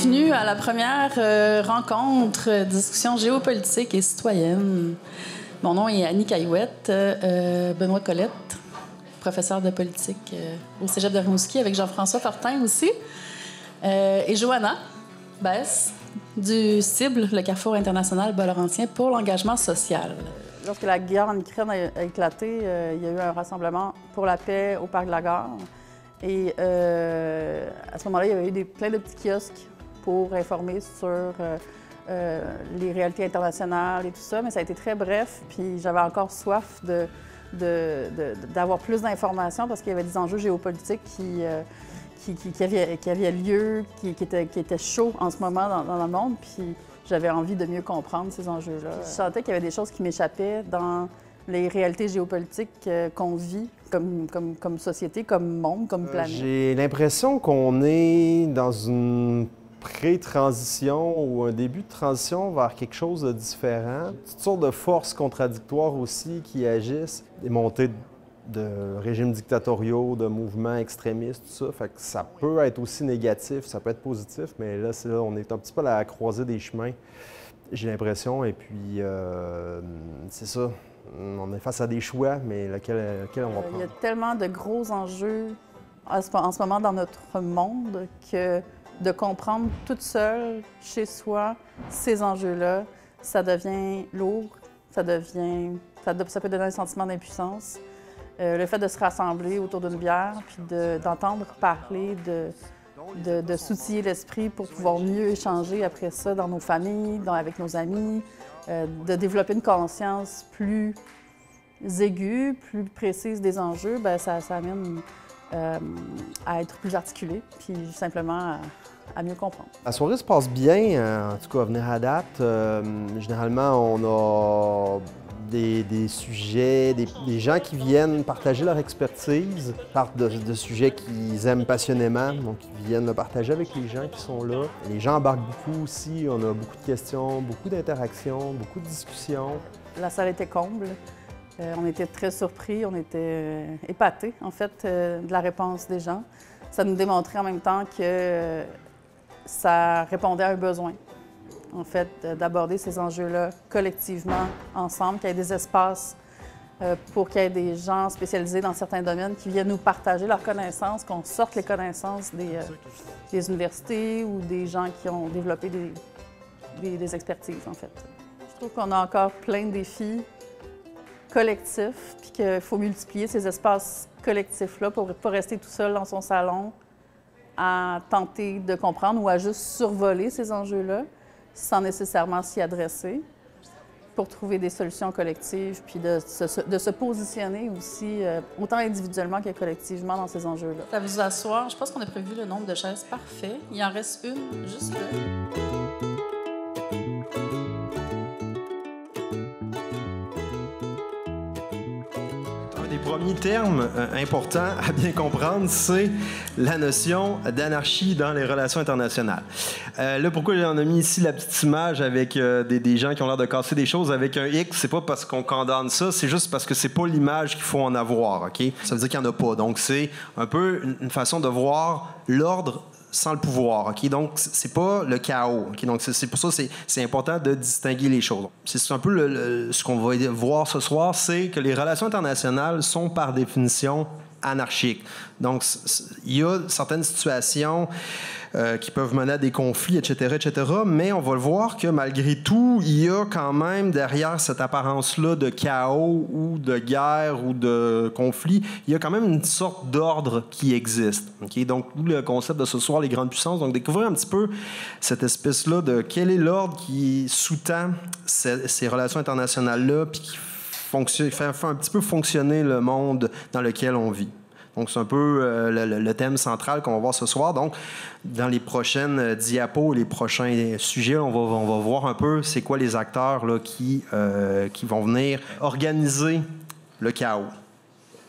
bienvenue à la première rencontre discussion géopolitique et citoyenne. Mon nom est Annie Caillouette, Benoît Colette, professeur de politique au Cégep de Rimouski avec Jean-François Fortin aussi, et Johanna Bess du CIBL, le Carrefour international bas-laurentien pour l'engagement social. Lorsque la guerre en Ukraine a éclaté, il y a eu un rassemblement pour la paix au Parc de la Gare. Et à ce moment-là, il y avait eu plein de petits kiosques pour informer sur les réalités internationales et tout ça, mais ça a été très bref. Puis j'avais encore soif d'avoir plus d'informations parce qu'il y avait des enjeux géopolitiques qui avaient lieu, qui étaient chauds en ce moment dans le monde. Puis j'avais envie de mieux comprendre ces enjeux-là. Je sentais qu'il y avait des choses qui m'échappaient dans les réalités géopolitiques qu'on vit comme société, comme monde, comme planète. J'ai l'impression qu'on est dans une pré-transition ou un début de transition vers quelque chose de différent. Toutes sortes de forces contradictoires aussi qui agissent. Des montées de régimes dictatoriaux, de mouvements extrémistes, tout ça. Fait que ça peut être aussi négatif, ça peut être positif, mais là, on est un petit peu à la croisée des chemins, j'ai l'impression. Et puis, c'est ça. On est face à des choix, mais lequel on va prendre? Il y a tellement de gros enjeux en ce moment dans notre monde que de comprendre toute seule, chez soi, ces enjeux-là, ça devient lourd, ça peut donner un sentiment d'impuissance. Le fait de se rassembler autour d'une bière, puis d'entendre parler, de s'outiller l'esprit pour pouvoir mieux échanger après ça dans nos familles, avec nos amis, de développer une conscience plus aiguë, plus précise des enjeux, bien, ça amène à être plus articulé, puis simplement à mieux comprendre. La soirée se passe bien, en tout cas à venir à date. Généralement, on a des sujets, des gens qui viennent partager leur expertise, partent de sujets qu'ils aiment passionnément, donc ils viennent le partager avec les gens qui sont là. Les gens embarquent beaucoup aussi, on a beaucoup de questions, beaucoup d'interactions, beaucoup de discussions. La salle était comble. On était très surpris, on était épatés, en fait, de la réponse des gens. Ça nous démontrait en même temps que ça répondait à un besoin, en fait, d'aborder ces enjeux-là collectivement, ensemble, qu'il y ait des espaces pour qu'il y ait des gens spécialisés dans certains domaines qui viennent nous partager leurs connaissances, qu'on sorte les connaissances des universités ou des gens qui ont développé des expertises, en fait. Je trouve qu'on a encore plein de défis collectifs, puis qu'il faut multiplier ces espaces collectifs-là pour ne pas rester tout seul dans son salon à tenter de comprendre ou à juste survoler ces enjeux-là sans nécessairement s'y adresser pour trouver des solutions collectives, puis de se positionner aussi, autant individuellement que collectivement dans ces enjeux-là. Ça vous asseoir, je pense qu'on a prévu le nombre de chaises parfait. Il en reste une juste là. Les premiers termes importants à bien comprendre, c'est la notion d'anarchie dans les relations internationales. Là, pourquoi on a mis ici la petite image avec des gens qui ont l'air de casser des choses avec un X, c'est pas parce qu'on condamne ça, c'est juste parce que c'est pas l'image qu'il faut en avoir, OK? Ça veut dire qu'il n'y en a pas. Donc, c'est un peu une façon de voir l'ordre sans le pouvoir, OK? Donc, c'est pas le chaos, OK? Donc, c'est pour ça que c'est important de distinguer les choses. C'est un peu ce qu'on va voir ce soir, c'est que les relations internationales sont par définition anarchiques. Donc, il y a certaines situations qui peuvent mener à des conflits, etc., mais on va le voir que malgré tout, il y a quand même derrière cette apparence-là de chaos ou de guerre ou de conflit, il y a quand même une sorte d'ordre qui existe. Okay? Donc, le concept de ce soir, les grandes puissances, donc découvrir un petit peu cette espèce-là de quel est l'ordre qui sous-tend ces relations internationales-là puis qui fait un petit peu fonctionner le monde dans lequel on vit. Donc, c'est un peu le thème central qu'on va voir ce soir. Donc, dans les prochaines diapos, les prochains sujets, on va voir un peu c'est quoi les acteurs là, qui vont venir organiser le chaos.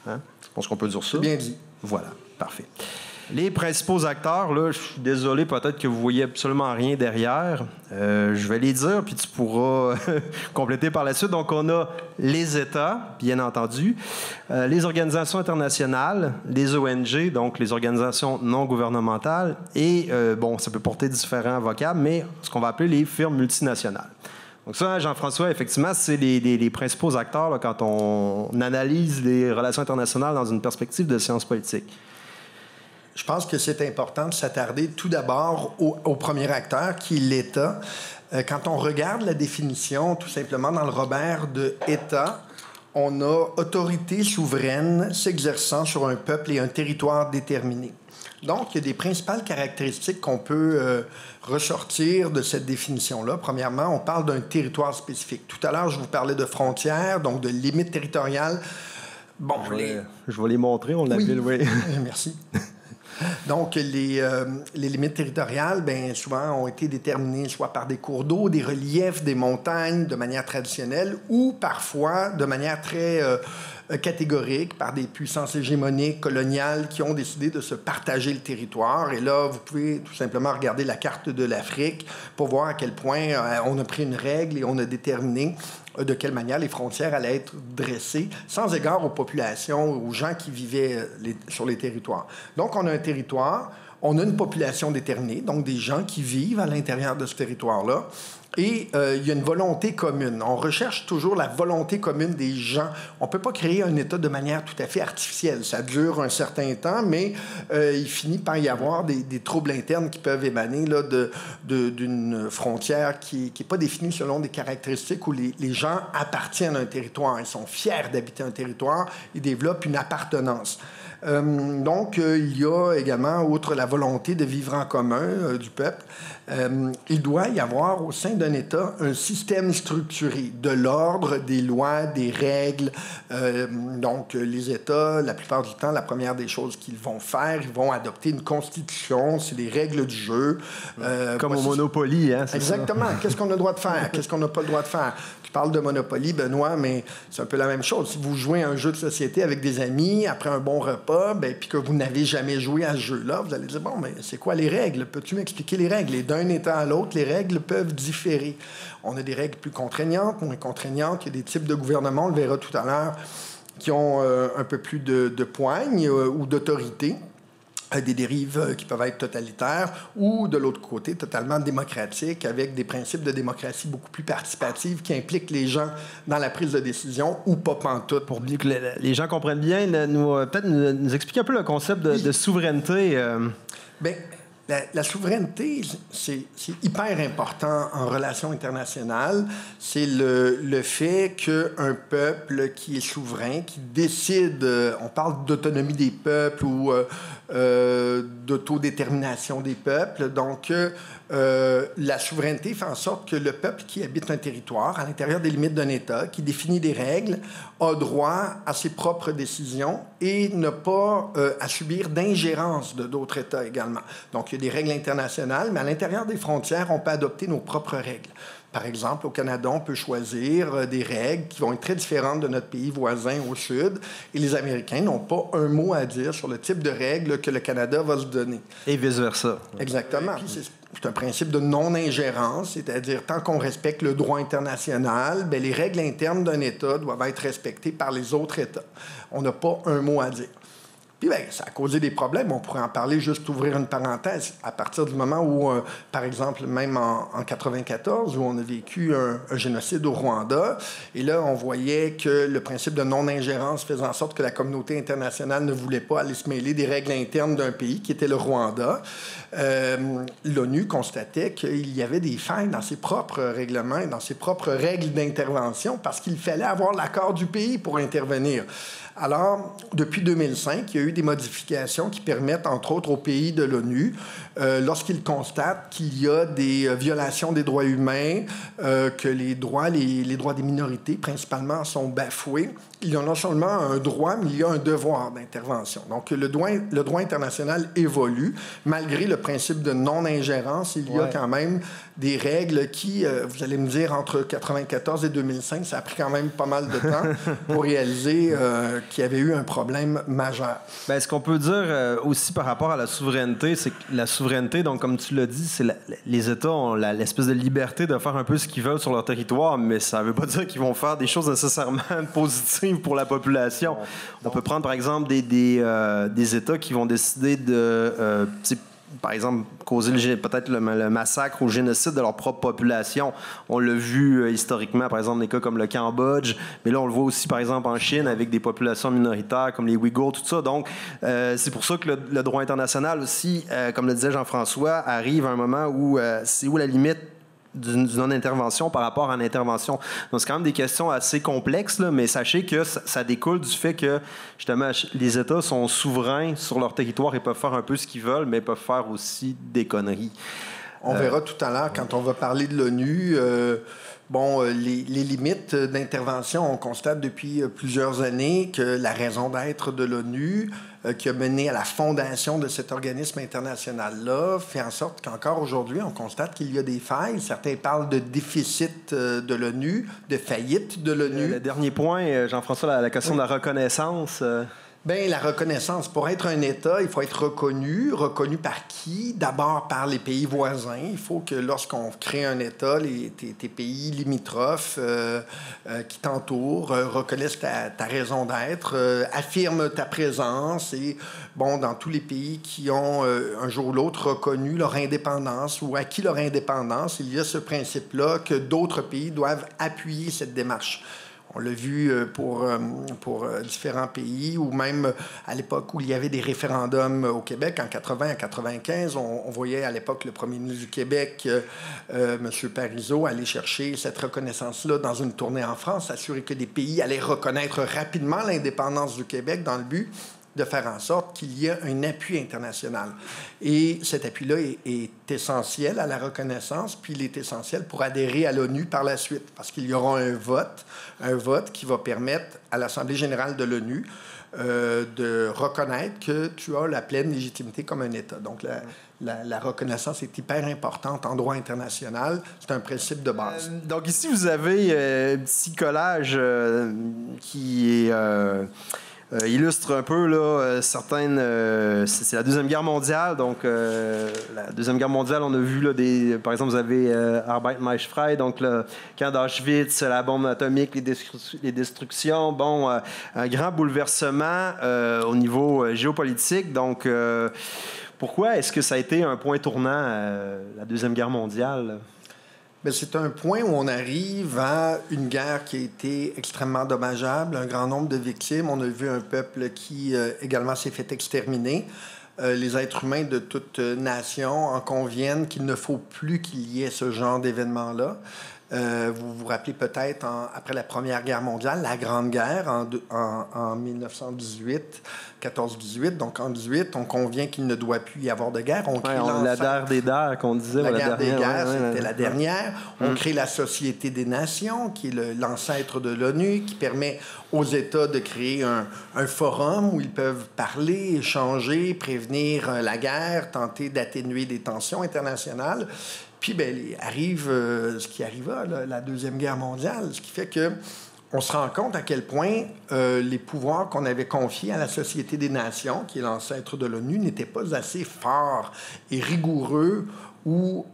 Hein? Je pense qu'on peut dire ça. Bien dit. Voilà, parfait. Les principaux acteurs, là, je suis désolé, peut-être que vous voyez absolument rien derrière. Je vais les dire, puis tu pourras compléter par la suite. Donc, on a les États, bien entendu, les organisations internationales, les ONG, donc les organisations non gouvernementales, et, ça peut porter différents vocables, mais ce qu'on va appeler les firmes multinationales. Donc ça, Jean-François, effectivement, c'est les principaux acteurs là, quand on analyse les relations internationales dans une perspective de sciences politiques. Je pense que c'est important de s'attarder tout d'abord au premier acteur, qui est l'État. Quand on regarde la définition, tout simplement, dans le Robert de État, on a autorité souveraine s'exerçant sur un peuple et un territoire déterminé. Donc, il y a des principales caractéristiques qu'on peut ressortir de cette définition-là. Premièrement, on parle d'un territoire spécifique. Tout à l'heure, je vous parlais de frontières, donc de limites territoriales. Bon, je vais les montrer, on l'appelle, oui. Merci. Donc, les limites territoriales, bien, souvent, ont été déterminées soit par des cours d'eau, des reliefs, des montagnes, de manière traditionnelle, ou parfois de manière très catégorique, par des puissances hégémoniques coloniales qui ont décidé de se partager le territoire. Et là, vous pouvez tout simplement regarder la carte de l'Afrique pour voir à quel point on a pris une règle et on a déterminé de quelle manière les frontières allaient être dressées, sans égard aux populations, aux gens qui vivaient sur les territoires. Donc, on a un territoire, on a une population déterminée, donc des gens qui vivent à l'intérieur de ce territoire-là, et il y a une volonté commune. On recherche toujours la volonté commune des gens. On ne peut pas créer un État de manière tout à fait artificielle. Ça dure un certain temps, mais il finit par y avoir des troubles internes qui peuvent émaner là, d'une frontière qui n'est pas définie selon des caractéristiques où les gens appartiennent à un territoire. Ils sont fiers d'habiter un territoire. Ils développent une appartenance. Donc, il y a également, outre la volonté de vivre en commun du peuple, il doit y avoir au sein d'un État un système structuré de l'ordre, des lois, des règles. Donc, les États, la plupart du temps, la première des choses qu'ils vont faire, ils vont adopter une constitution, c'est des règles du jeu. Comme au Monopoly, hein, c'est exactement. Ça. Qu'est-ce qu'on a le droit de faire? Qu'est-ce qu'on n'a pas le droit de faire? Tu parles de Monopoly, Benoît, mais c'est un peu la même chose. Si vous jouez à un jeu de société avec des amis, après un bon repas, puis que vous n'avez jamais joué à ce jeu-là, vous allez dire, bon, mais c'est quoi les règles? Peux-tu m'expliquer les règles? Et d'un État à l'autre, les règles peuvent différer. On a des règles plus contraignantes, moins contraignantes. Il y a des types de gouvernements, on le verra tout à l'heure, qui ont un peu plus de poigne ou d'autorité. Des dérives qui peuvent être totalitaires ou, de l'autre côté, totalement démocratiques, avec des principes de démocratie beaucoup plus participatifs qui impliquent les gens dans la prise de décision ou pas pantoute. Pour bien que les gens comprennent bien, peut-être nous expliquer un peu le concept de souveraineté. Bien, la souveraineté, c'est hyper important en relations internationales. C'est le fait qu'un peuple qui est souverain, qui décide, on parle d'autonomie des peuples ou d'autodétermination des peuples. Donc, la souveraineté fait en sorte que le peuple qui habite un territoire, à l'intérieur des limites d'un État, qui définit des règles, a droit à ses propres décisions et n'a pas à subir d'ingérence d'autres États également. Donc, il y a des règles internationales, mais à l'intérieur des frontières, on peut adopter nos propres règles. Par exemple, au Canada, on peut choisir des règles qui vont être très différentes de notre pays voisin au sud, et les Américains n'ont pas un mot à dire sur le type de règles que le Canada va se donner. Et vice-versa. Exactement. C'est un principe de non-ingérence, c'est-à-dire tant qu'on respecte le droit international, bien, les règles internes d'un État doivent être respectées par les autres États. On n'a pas un mot à dire. Puis, bien, ça a causé des problèmes. On pourrait en parler, juste ouvrir une parenthèse. À partir du moment où, par exemple, même en 1994, où on a vécu un génocide au Rwanda, et là, on voyait que le principe de non-ingérence faisait en sorte que la communauté internationale ne voulait pas aller se mêler des règles internes d'un pays, qui était le Rwanda. L'ONU constatait qu'il y avait des failles dans ses propres règlements et dans ses propres règles d'intervention parce qu'il fallait avoir l'accord du pays pour intervenir. Alors, depuis 2005, il y a eu des modifications qui permettent, entre autres, aux pays de l'ONU, lorsqu'ils constatent qu'il y a des violations des droits humains, que les droits des minorités, principalement, sont bafoués, il y a non seulement un droit, mais il y a un devoir d'intervention. Donc, le droit international évolue. Malgré le principe de non-ingérence, il y a quand même des règles qui, vous allez me dire, entre 1994 et 2005, ça a pris quand même pas mal de temps pour réaliser qu'il y avait eu un problème majeur. Bien, ce qu'on peut dire aussi par rapport à la souveraineté, c'est que la souveraineté, donc comme tu l'as dit, c'est les États ont l'espèce de liberté de faire un peu ce qu'ils veulent sur leur territoire, mais ça ne veut pas dire qu'ils vont faire des choses nécessairement positives pour la population. On peut prendre, par exemple, des États qui vont décider de... par exemple, causer peut-être le massacre ou le génocide de leur propre population. On l'a vu historiquement, par exemple, des cas comme le Cambodge, mais là, on le voit aussi, par exemple, en Chine, avec des populations minoritaires comme les Ouïghours, tout ça. Donc, c'est pour ça que le droit international aussi, comme le disait Jean-François, arrive à un moment où c'est où la limite d'une non-intervention par rapport à l'intervention. Donc, c'est quand même des questions assez complexes, là, mais sachez que ça découle du fait que, justement, les États sont souverains sur leur territoire et peuvent faire un peu ce qu'ils veulent, mais peuvent faire aussi des conneries. On verra tout à l'heure, quand on va parler de l'ONU, les limites d'intervention, on constate depuis plusieurs années que la raison d'être de l'ONU, qui a mené à la fondation de cet organisme international-là, fait en sorte qu'encore aujourd'hui, on constate qu'il y a des failles. Certains parlent de déficit de l'ONU, de faillite de l'ONU. Le dernier point, Jean-François, la question de la reconnaissance... Bien, la reconnaissance, pour être un État, il faut être reconnu. Reconnu par qui? D'abord par les pays voisins. Il faut que lorsqu'on crée un État, tes pays limitrophes qui t'entourent reconnaissent ta raison d'être, affirment ta présence. Et, dans tous les pays qui ont un jour ou l'autre reconnu leur indépendance ou acquis leur indépendance, il y a ce principe-là que d'autres pays doivent appuyer cette démarche. On l'a vu pour différents pays, ou même à l'époque où il y avait des référendums au Québec, en 80 à 95, on voyait à l'époque le premier ministre du Québec, M. Parizeau, aller chercher cette reconnaissance-là dans une tournée en France, s'assurer que des pays allaient reconnaître rapidement l'indépendance du Québec dans le but de faire en sorte qu'il y ait un appui international. Et cet appui-là est essentiel à la reconnaissance, puis il est essentiel pour adhérer à l'ONU par la suite, parce qu'il y aura un vote qui va permettre à l'Assemblée générale de l'ONU de reconnaître que tu as la pleine légitimité comme un État. Donc, la reconnaissance est hyper importante en droit international. C'est un principe de base. Donc, ici, vous avez un petit collage qui est... illustre un peu là, certaines... c'est la Deuxième Guerre mondiale. Donc, la Deuxième Guerre mondiale, on a vu, là, par exemple, vous avez Arbeit Macht Frei, donc le camp d'Auschwitz, la bombe atomique, les destructions. Bon, un grand bouleversement au niveau géopolitique. Donc, pourquoi est-ce que ça a été un point tournant, la Deuxième Guerre mondiale? Bien, c'est un point où on arrive à une guerre qui a été extrêmement dommageable, un grand nombre de victimes. On a vu un peuple qui également s'est fait exterminer. Les êtres humains de toute nation en conviennent qu'il ne faut plus qu'il y ait ce genre d'événement-là. Vous vous rappelez peut-être, après la Première Guerre mondiale, la Grande Guerre en 1918, 14-18. Donc, en 18, on convient qu'il ne doit plus y avoir de guerre. La guerre des guerres, qu'on disait. La guerre des guerres, c'était la dernière. On crée la Société des Nations, qui est l'ancêtre de l'ONU, qui permet aux États de créer un forum où ils peuvent parler, échanger, prévenir la guerre, tenter d'atténuer des tensions internationales. Puis, arrive ce qui arriva, la Deuxième Guerre mondiale, ce qui fait que on se rend compte à quel point les pouvoirs qu'on avait confiés à la Société des Nations, qui est l'ancêtre de l'ONU, n'étaient pas assez forts et rigoureux ou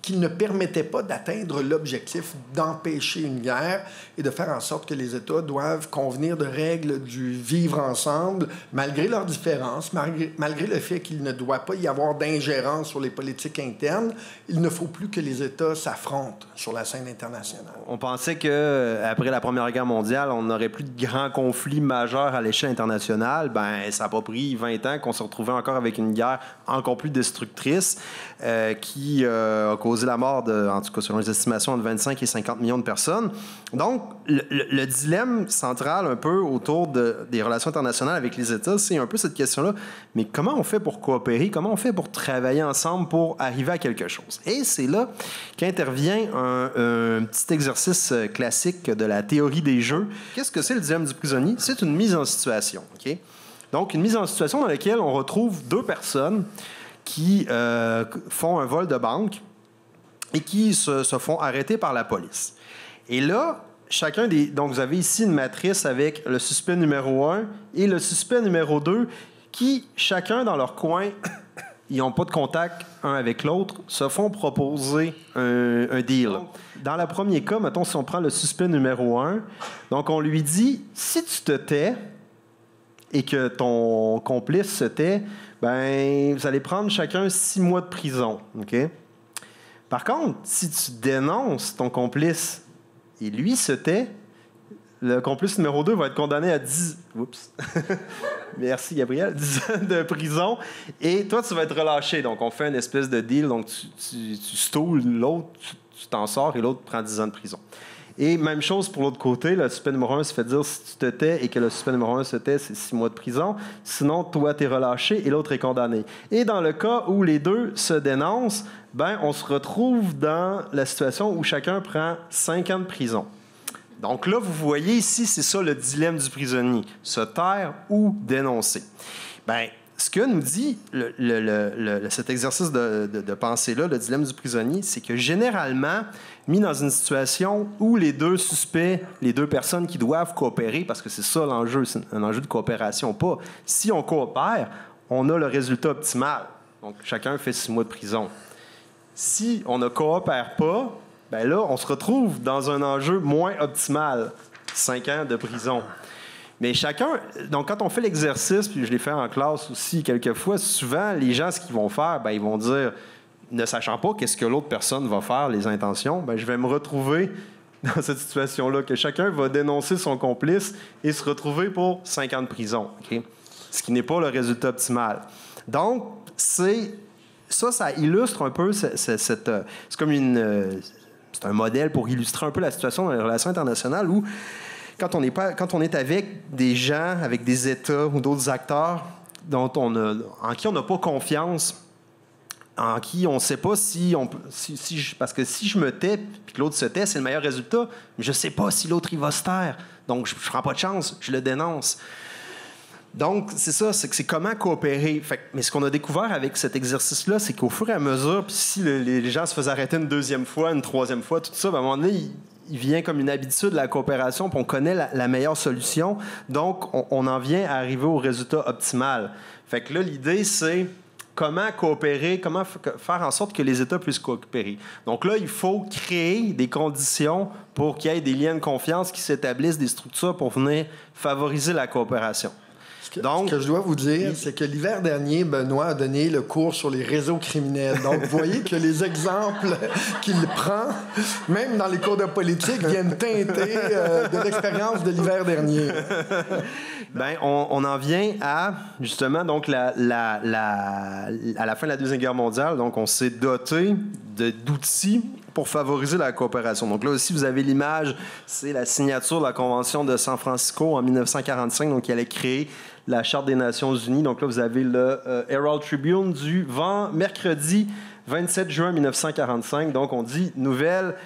qu'ils ne permettaient pas d'atteindre l'objectif d'empêcher une guerre et de faire en sorte que les États doivent convenir de règles du vivre ensemble, malgré leurs différences, malgré le fait qu'il ne doit pas y avoir d'ingérence sur les politiques internes. Il ne faut plus que les États s'affrontent sur la scène internationale. On pensait qu'après la Première Guerre mondiale, on n'aurait plus de grands conflits majeurs à l'échelle internationale. Ça n'a pas pris 20 ans qu'on se retrouvait encore avec une guerre encore plus destructrice qui a causé la mort en tout cas selon les estimations, entre 25 et 50 millions de personnes. Donc, le dilemme central un peu autour des relations internationales avec les États, c'est un peu cette question-là. Mais comment on fait pour coopérer? Comment on fait pour travailler ensemble pour arriver à quelque chose? Et c'est là qu'intervient un petit exercice classique de la théorie des jeux. Qu'est-ce que c'est le dilemme du prisonnier? C'est une mise en situation. OK? Donc, une mise en situation dans laquelle on retrouve deux personnes qui font un vol de banque et qui se font arrêter par la police. Et là, Donc, vous avez ici une matrice avec le suspect numéro 1 et le suspect numéro 2 qui, chacun dans leur coin, ils n'ont pas de contact un avec l'autre, se font proposer un deal. Dans le premier cas, mettons, si on prend le suspect numéro 1, donc on lui dit, si tu te tais et que ton complice se tait, ben vous allez prendre chacun 6 mois de prison. OK? Par contre, si tu dénonces ton complice et lui se tait, le complice numéro 2 va être condamné à 10... Oups. Merci, Gabriel. 10 ans de prison. Et toi, tu vas être relâché. Donc, on fait une espèce de deal. Donc, tu stoules l'autre, tu t'en sors et l'autre prend 10 ans de prison. Et même chose pour l'autre côté. Le suspect numéro 1 se fait dire si tu te tais et que le suspect numéro 1 se tait, c'est 6 mois de prison. Sinon, toi, tu es relâché et l'autre est condamné. Et dans le cas où les deux se dénoncent, ben, on se retrouve dans la situation où chacun prend 5 ans de prison. Donc là, vous voyez ici, c'est ça le dilemme du prisonnier, se taire ou dénoncer. Bien, ce que nous dit cet exercice de pensée-là, le dilemme du prisonnier, c'est que généralement, mis dans une situation où les deux suspects, les deux personnes qui doivent coopérer, parce que c'est ça l'enjeu, c'est un enjeu de coopération, pas si on coopère, on a le résultat optimal. Donc, chacun fait 6 mois de prison. Si on ne coopère pas, bien là, on se retrouve dans un enjeu moins optimal, 5 ans de prison. Mais chacun... Donc, quand on fait l'exercice, puis je l'ai fait en classe aussi quelques fois, souvent, les gens, ce qu'ils vont faire, bien, ils vont dire, ne sachant pas qu'est-ce que l'autre personne va faire, les intentions, bien, je vais me retrouver dans cette situation-là, que chacun va dénoncer son complice et se retrouver pour 5 ans de prison. Okay? Ce qui n'est pas le résultat optimal. Donc, ça illustre un peu c'est comme c'est un modèle pour illustrer un peu la situation dans les relations internationales où, quand on est avec des gens, avec des États ou d'autres acteurs en qui on n'a pas confiance, en qui on ne sait pas parce que si je me tais puis que l'autre se tait, c'est le meilleur résultat, mais je ne sais pas si l'autre il va se taire. Donc, je ne prends pas de chance, je le dénonce. Donc, c'est ça, c'est comment coopérer. Mais ce qu'on a découvert avec cet exercice-là, c'est qu'au fur et à mesure, puis si les gens se faisaient arrêter une deuxième fois, une troisième fois, tout ça, ben, à un moment donné, il vient comme une habitude, la coopération, puis on connaît la meilleure solution. Donc, on en vient à arriver au résultat optimal. Fait que là, l'idée, c'est comment coopérer, comment faire en sorte que les États puissent coopérer. Donc là, il faut créer des conditions pour qu'il y ait des liens de confiance qui s'établissent, des structures pour venir favoriser la coopération. Donc, ce que je dois vous dire, c'est que l'hiver dernier, Benoît a donné le cours sur les réseaux criminels. Donc, vous voyez que les exemples qu'il prend, même dans les cours de politique, viennent teinter de l'expérience de l'hiver dernier. Bien, on en vient à, justement, donc, à la fin de la Deuxième Guerre mondiale, donc, on s'est doté d'outils pour favoriser la coopération. Donc là aussi, vous avez l'image, c'est la signature de la Convention de San Francisco en 1945, donc qui allait créer la Charte des Nations Unies. Donc là, vous avez le Herald Tribune du mercredi 27 juin 1945. Donc, on dit nouvelle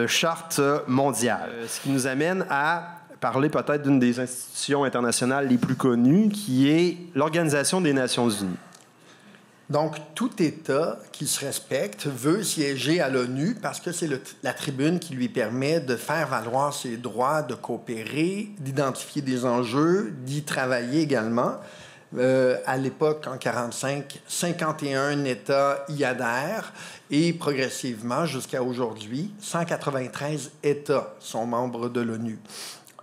charte mondiale. Ce qui nous amène à parler peut-être d'une des institutions internationales les plus connues, qui est l'Organisation des Nations Unies. Donc, tout État qui se respecte veut siéger à l'ONU parce que c'est la tribune qui lui permet de faire valoir ses droits, de coopérer, d'identifier des enjeux, d'y travailler également. À l'époque, en 1945, 51 États y adhèrent et progressivement, jusqu'à aujourd'hui, 193 États sont membres de l'ONU.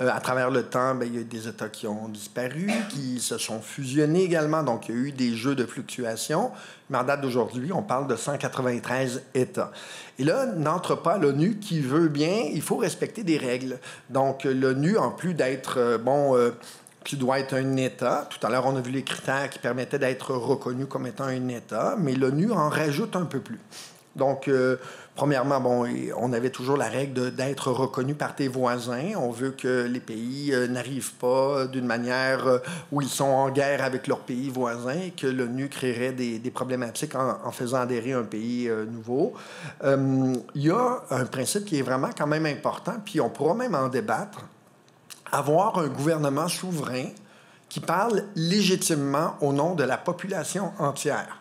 À travers le temps, il y a eu des États qui ont disparu, qui se sont fusionnés également, donc il y a eu des jeux de fluctuation. Mais en date d'aujourd'hui, on parle de 193 États. Et là, n'entre pas l'ONU qui veut bien, il faut respecter des règles. Donc l'ONU, en plus d'être, qui doit être un État, tout à l'heure on a vu les critères qui permettaient d'être reconnu comme étant un État, mais l'ONU en rajoute un peu plus. Donc, premièrement, on avait toujours la règle d'être reconnu par tes voisins. On veut que les pays n'arrivent pas d'une manière où ils sont en guerre avec leurs pays voisins et que l'ONU créerait des problématiques en faisant adhérer un pays nouveau. Il y a un principe qui est vraiment quand même important, puis on pourra même en débattre. Avoir un gouvernement souverain qui parle légitimement au nom de la population entière.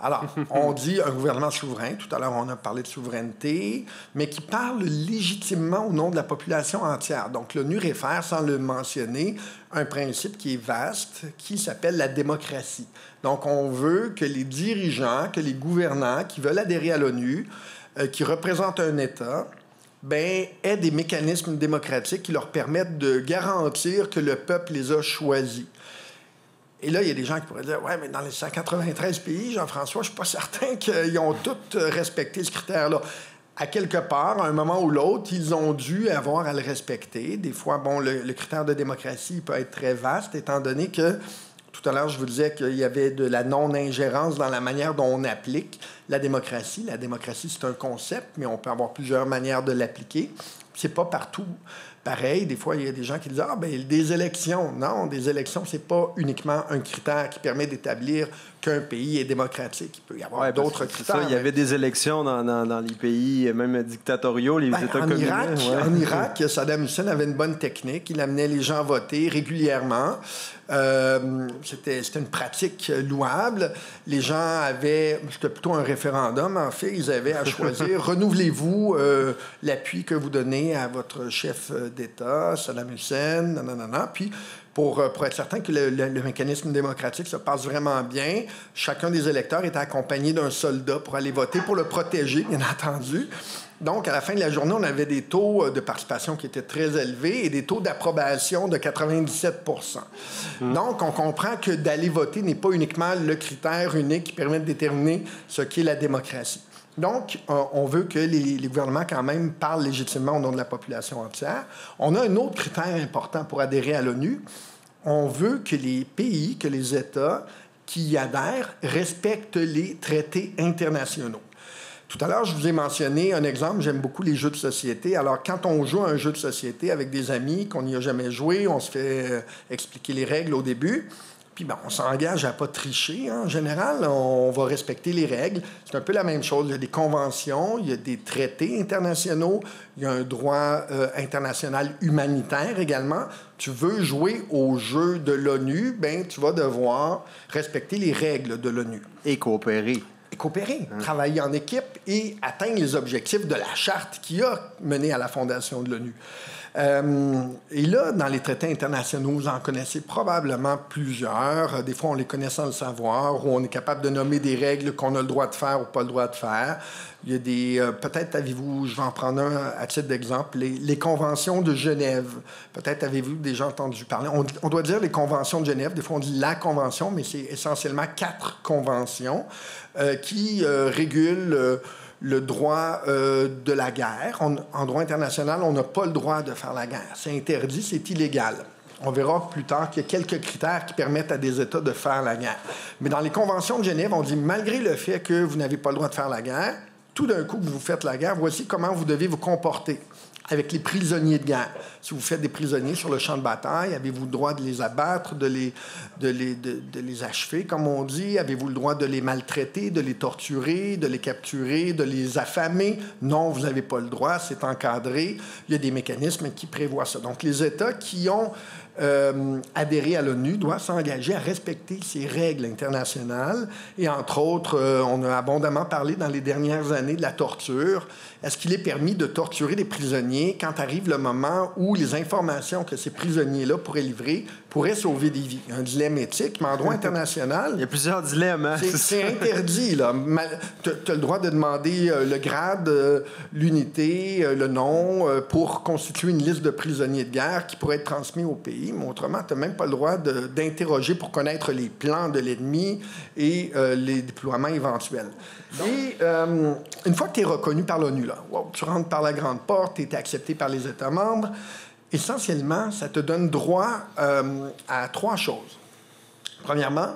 Alors, on dit un gouvernement souverain. Tout à l'heure, on a parlé de souveraineté, mais qui parle légitimement au nom de la population entière. Donc, l'ONU réfère, sans le mentionner, un principe qui est vaste, qui s'appelle la démocratie. Donc, on veut que les dirigeants, que les gouvernants qui veulent adhérer à l'ONU, qui représentent un État, aient des mécanismes démocratiques qui leur permettent de garantir que le peuple les a choisis. Et là, il y a des gens qui pourraient dire « Ouais, mais dans les 193 pays, Jean-François, je ne suis pas certain qu'ils ont tous respecté ce critère-là. » À quelque part, à un moment ou l'autre, ils ont dû avoir à le respecter. Des fois, le critère de démocratie peut être très vaste, étant donné que, tout à l'heure, je vous disais qu'il y avait de la non-ingérence dans la manière dont on applique la démocratie. La démocratie, c'est un concept, mais on peut avoir plusieurs manières de l'appliquer. C'est pas partout pareil. Des fois, il y a des gens qui disent « Ah, des élections. » Non, des élections, c'est pas uniquement un critère qui permet d'établir qu'un pays est démocratique. Il peut y avoir d'autres critères. Ça, il y avait des élections dans les pays, même dictatoriaux, les États communistes. En Irak, Saddam Hussein avait une bonne technique. Il amenait les gens voter régulièrement. C'était une pratique louable. Les gens avaient... C'était plutôt un référendum, en fait. Ils avaient à choisir. Renouvelez-vous l'appui que vous donnez à votre chef d'État, Saddam Hussein, nanana. Puis, pour être certain que le mécanisme démocratique se passe vraiment bien, chacun des électeurs était accompagné d'un soldat pour aller voter, pour le protéger, bien entendu. Donc, à la fin de la journée, on avait des taux de participation qui étaient très élevés et des taux d'approbation de 97 %. Donc, on comprend que d'aller voter n'est pas uniquement le critère unique qui permet de déterminer ce qu'est la démocratie. Donc, on veut que les gouvernements, quand même, parlent légitimement au nom de la population entière. On a un autre critère important pour adhérer à l'ONU. On veut que les pays, que les États qui y adhèrent respectent les traités internationaux. Tout à l'heure, je vous ai mentionné un exemple. J'aime beaucoup les jeux de société. Alors, quand on joue à un jeu de société avec des amis, qu'on n'y a jamais joué, on se fait expliquer les règles au début. Puis, on s'engage à ne pas tricher. En général, on va respecter les règles. C'est un peu la même chose. Il y a des conventions, il y a des traités internationaux, il y a un droit international humanitaire également. Tu veux jouer au jeu de l'ONU, tu vas devoir respecter les règles de l'ONU. Et coopérer. Travailler en équipe et atteindre les objectifs de la charte qui a mené à la fondation de l'ONU. Et là, dans les traités internationaux, vous en connaissez probablement plusieurs. Des fois, on les connaît sans le savoir, ou on est capable de nommer des règles qu'on a le droit de faire ou pas le droit de faire. Il y a des... peut-être avez-vous... Je vais en prendre un à titre d'exemple. Les conventions de Genève. Peut-être avez-vous déjà entendu parler. On doit dire les conventions de Genève. Des fois, on dit la convention, mais c'est essentiellement 4 conventions qui régulent... le droit de la guerre. En droit international, on n'a pas le droit de faire la guerre. C'est interdit, c'est illégal. On verra plus tard qu'il y a quelques critères qui permettent à des États de faire la guerre. Mais dans les conventions de Genève, on dit, malgré le fait que vous n'avez pas le droit de faire la guerre, tout d'un coup que vous faites la guerre, voici comment vous devez vous comporter avec les prisonniers de guerre. Si vous faites des prisonniers sur le champ de bataille, avez-vous le droit de les abattre, de les achever, comme on dit? Avez-vous le droit de les maltraiter, de les torturer, de les capturer, de les affamer? Non, vous n'avez pas le droit, c'est encadré. Il y a des mécanismes qui prévoient ça. Donc, les États qui ont adhérer à l'ONU doit s'engager à respecter ces règles internationales. Et entre autres, on a abondamment parlé dans les dernières années de la torture. Est-ce qu'il est permis de torturer des prisonniers quand arrive le moment où les informations que ces prisonniers-là pourraient livrer pourraient sauver des vies? Un dilemme éthique, mais en droit international... Il y a plusieurs dilemmes. Hein? C'est interdit. Tu as le droit de demander le grade, l'unité, le nom pour constituer une liste de prisonniers de guerre qui pourrait être transmis au pays. Mais autrement, tu n'as même pas le droit d'interroger pour connaître les plans de l'ennemi et les déploiements éventuels. Et une fois que tu es reconnu par l'ONU, tu rentres par la grande porte, tu es accepté par les États membres, essentiellement, ça te donne droit à 3 choses. Premièrement,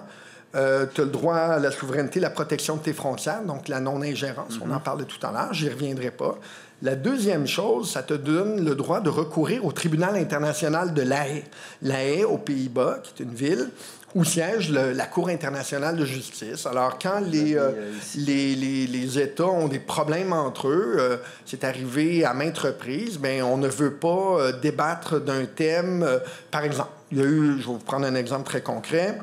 tu as le droit à la souveraineté, la protection de tes frontières, donc la non-ingérence. On en parlait tout à l'heure, j'y reviendrai pas. La deuxième chose, ça te donne le droit de recourir au tribunal international de La Haye. La Haye, aux Pays-Bas, qui est une ville où siège la Cour internationale de justice. Alors, quand les États ont des problèmes entre eux, c'est arrivé à maintes reprises, on ne veut pas débattre d'un thème. Par exemple, je vais vous prendre un exemple très concret.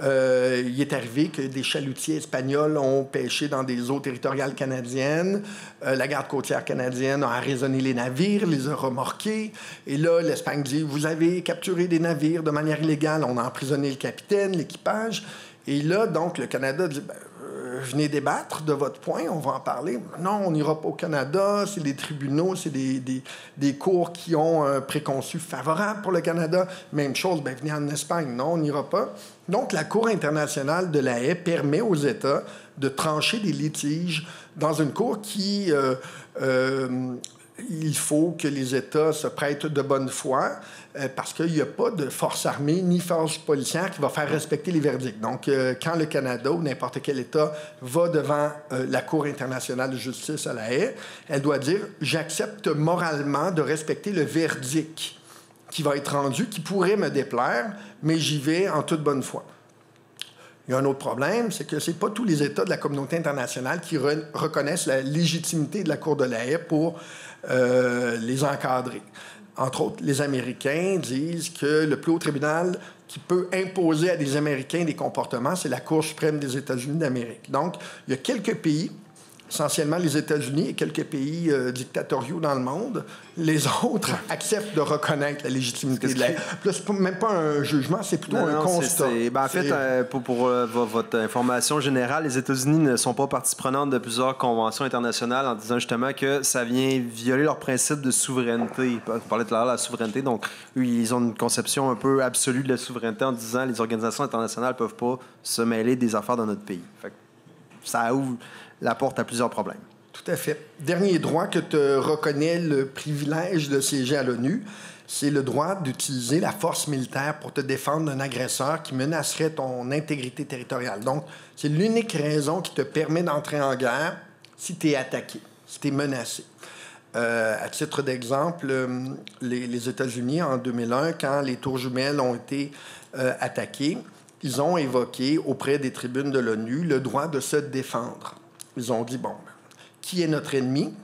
Il est arrivé que des chalutiers espagnols ont pêché dans des eaux territoriales canadiennes. La garde côtière canadienne a arraisonné les navires, les a remorqués. Et là, l'Espagne dit, vous avez capturé des navires de manière illégale. On a emprisonné le capitaine, l'équipage. Et là, donc, le Canada dit, venez débattre de votre point, on va en parler. Non, on n'ira pas au Canada, c'est des tribunaux, c'est des cours qui ont un préconçu favorable pour le Canada. Même chose, venez en Espagne. Non, on n'ira pas. Donc, la Cour internationale de la Haye permet aux États de trancher des litiges dans une cour qui... il faut que les États se prêtent de bonne foi parce qu'il n'y a pas de force armée ni force policière qui va faire respecter les verdicts. Donc, quand le Canada ou n'importe quel État va devant la Cour internationale de justice à la Haye, elle doit dire « J'accepte moralement de respecter le verdict qui va être rendu, qui pourrait me déplaire, mais j'y vais en toute bonne foi. » Il y a un autre problème, c'est que ce n'est pas tous les États de la communauté internationale qui reconnaissent la légitimité de la Cour de la Haye pour les encadrer. Entre autres, les Américains disent que le plus haut tribunal qui peut imposer à des Américains des comportements, c'est la Cour suprême des États-Unis d'Amérique. Donc, il y a quelques pays, essentiellement les États-Unis et quelques pays dictatoriaux dans le monde. Les autres acceptent de reconnaître la légitimité de la... C'est même pas un jugement, c'est plutôt un constat. En fait, pour votre information générale, les États-Unis ne sont pas partie prenante de plusieurs conventions internationales en disant justement que ça vient violer leur principe de souveraineté. Vous parlez tout à l'heure de la souveraineté, donc eux, ils ont une conception un peu absolue de la souveraineté en disant que les organisations internationales ne peuvent pas se mêler des affaires de notre pays. Fait que ça ouvre la porte à plusieurs problèmes. Tout à fait. Dernier droit que te reconnaît le privilège de siéger à l'ONU, c'est le droit d'utiliser la force militaire pour te défendre d'un agresseur qui menacerait ton intégrité territoriale. Donc, c'est l'unique raison qui te permet d'entrer en guerre si tu es attaqué, si tu es menacé. À titre d'exemple, les États-Unis, en 2001, quand les tours jumelles ont été attaquées, ils ont évoqué auprès des tribunes de l'ONU le droit de se défendre. Ils ont dit, bon, qui est notre ennemi?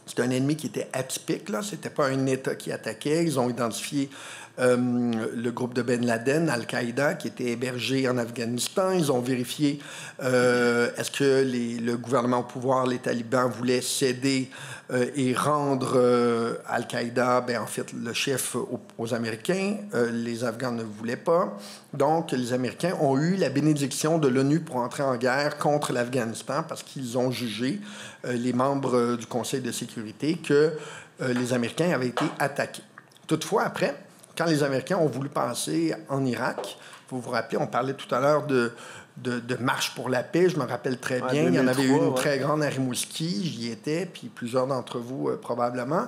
C'est un ennemi qui était atypique, là. C'était pas un État qui attaquait. Ils ont identifié le groupe de Ben Laden, Al-Qaïda, qui était hébergé en Afghanistan. Ils ont vérifié est-ce que le gouvernement au pouvoir, les talibans, voulaient céder et rendre Al-Qaïda, en fait, le chef aux Américains. Les Afghans ne voulaient pas. Donc, les Américains ont eu la bénédiction de l'ONU pour entrer en guerre contre l'Afghanistan parce qu'ils ont jugé, les membres du Conseil de sécurité, que les Américains avaient été attaqués. Toutefois, après, quand les Américains ont voulu passer en Irak, vous vous rappelez, on parlait tout à l'heure de marche pour la paix, je me rappelle très bien. 2003, il y en avait eu une très grande à Rimouski, j'y étais, puis plusieurs d'entre vous probablement.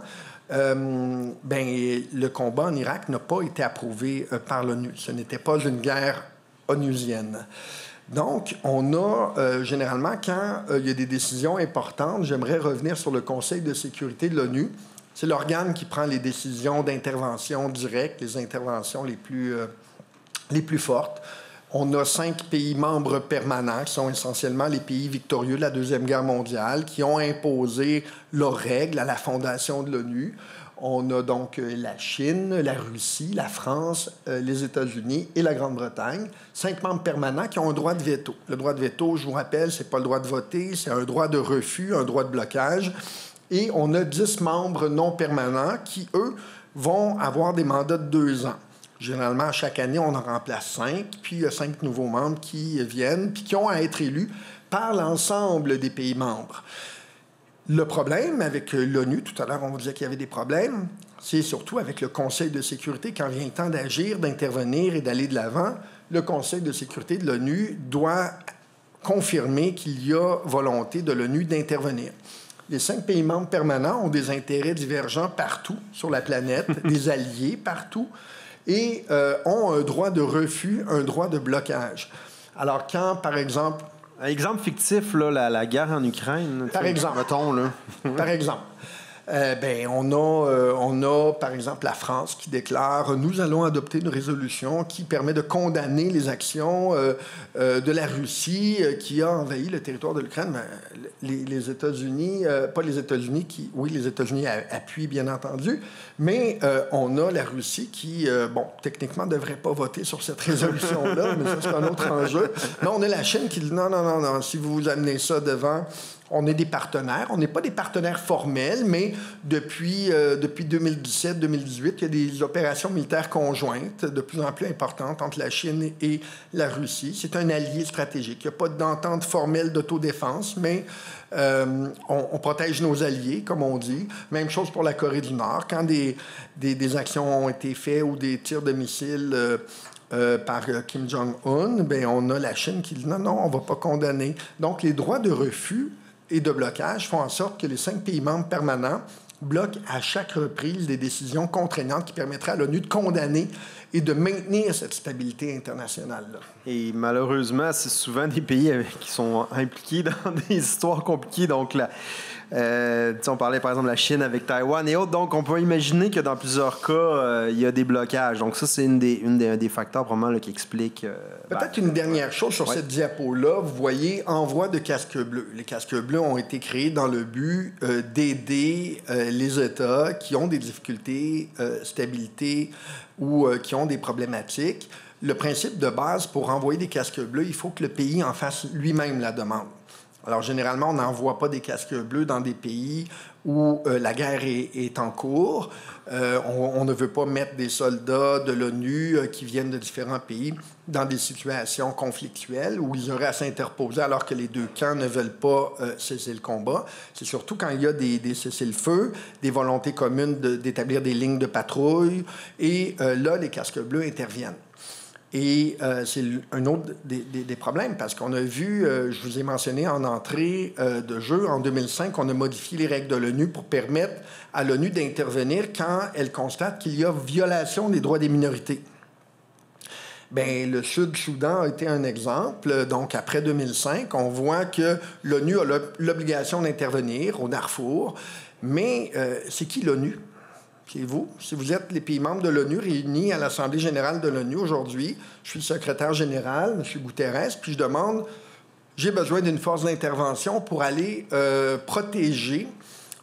Le combat en Irak n'a pas été approuvé par l'ONU. Ce n'était pas une guerre onusienne. Donc, on a généralement, quand il y a des décisions importantes, j'aimerais revenir sur le Conseil de sécurité de l'ONU. C'est l'organe qui prend les décisions d'intervention directe, les interventions les plus fortes. On a 5 pays membres permanents, qui sont essentiellement les pays victorieux de la Deuxième Guerre mondiale, qui ont imposé leurs règles à la fondation de l'ONU. On a donc la Chine, la Russie, la France, les États-Unis et la Grande-Bretagne. 5 membres permanents qui ont un droit de veto. Le droit de veto, je vous rappelle, c'est pas le droit de voter, c'est un droit de refus, un droit de blocage. Et on a 10 membres non permanents qui, eux, vont avoir des mandats de 2 ans. Généralement, chaque année, on en remplace 5, puis il y a 5 nouveaux membres qui viennent, puis qui ont à être élus par l'ensemble des pays membres. Le problème avec l'ONU, tout à l'heure, on vous disait qu'il y avait des problèmes, c'est surtout avec le Conseil de sécurité. Quand vient le temps d'agir, d'intervenir et d'aller de l'avant, le Conseil de sécurité de l'ONU doit confirmer qu'il y a volonté de l'ONU d'intervenir. Les 5 pays membres permanents ont des intérêts divergents partout sur la planète, des alliés partout, et ont un droit de refus, un droit de blocage. Alors, quand, par exemple... Un exemple fictif, là, la guerre en Ukraine. Par exemple. Mettons, là. Par exemple. On a, par exemple, la France qui déclare « Nous allons adopter une résolution qui permet de condamner les actions de la Russie qui a envahi le territoire de l'Ukraine. » Les États-Unis, pas les États-Unis oui, les États-Unis appuient, bien entendu, mais on a la Russie qui, techniquement, ne devrait pas voter sur cette résolution-là, mais ça, c'est un autre enjeu. Mais on a la Chine qui dit « Non, si vous amenez ça devant... » On est des partenaires. On n'est pas des partenaires formels, mais depuis 2017-2018, il y a des opérations militaires conjointes de plus en plus importantes entre la Chine et la Russie. C'est un allié stratégique. Il n'y a pas d'entente formelle d'autodéfense, mais on protège nos alliés, comme on dit. Même chose pour la Corée du Nord. Quand des actions ont été faites ou des tirs de missiles... par Kim Jong-un, on a la Chine qui dit non, on ne va pas condamner. Donc, les droits de refus et de blocage font en sorte que les 5 pays membres permanents bloquent à chaque reprise des décisions contraignantes qui permettraient à l'ONU de condamner et de maintenir cette stabilité internationale-là. Et malheureusement, c'est souvent des pays qui sont impliqués dans des histoires compliquées. Donc, on parlait par exemple de la Chine avec Taïwan et autres. Donc, on peut imaginer que dans plusieurs cas, il y a des blocages. Donc, ça, c'est un des facteurs probablement là, qui explique... Peut-être une dernière chose sur cette diapo-là. Vous voyez, envoi de casques bleus. Les casques bleus ont été créés dans le but d'aider les États qui ont des difficultés, stabilité ou qui ont des problématiques. Le principe de base, pour envoyer des casques bleus, il faut que le pays en fasse lui-même la demande. Alors, généralement, on n'envoie pas des casques bleus dans des pays où la guerre est en cours. On ne veut pas mettre des soldats de l'ONU qui viennent de différents pays dans des situations conflictuelles où ils auraient à s'interposer alors que les deux camps ne veulent pas cesser le combat. C'est surtout quand il y a des cessez-le-feu, des volontés communes d'établir des lignes de patrouille. Et là, les casques bleus interviennent. Et c'est un autre des problèmes, parce qu'on a vu, je vous ai mentionné en entrée de jeu, en 2005, on a modifié les règles de l'ONU pour permettre à l'ONU d'intervenir quand elle constate qu'il y a violation des droits des minorités. Bien, le Sud-Soudan a été un exemple. Donc, après 2005, on voit que l'ONU a l'obligation d'intervenir au Darfour. Mais c'est qui l'ONU? C'est vous. Si vous êtes les pays membres de l'ONU réunis à l'Assemblée générale de l'ONU aujourd'hui, je suis le secrétaire général, M. Guterres, puis je demande, j'ai besoin d'une force d'intervention pour aller protéger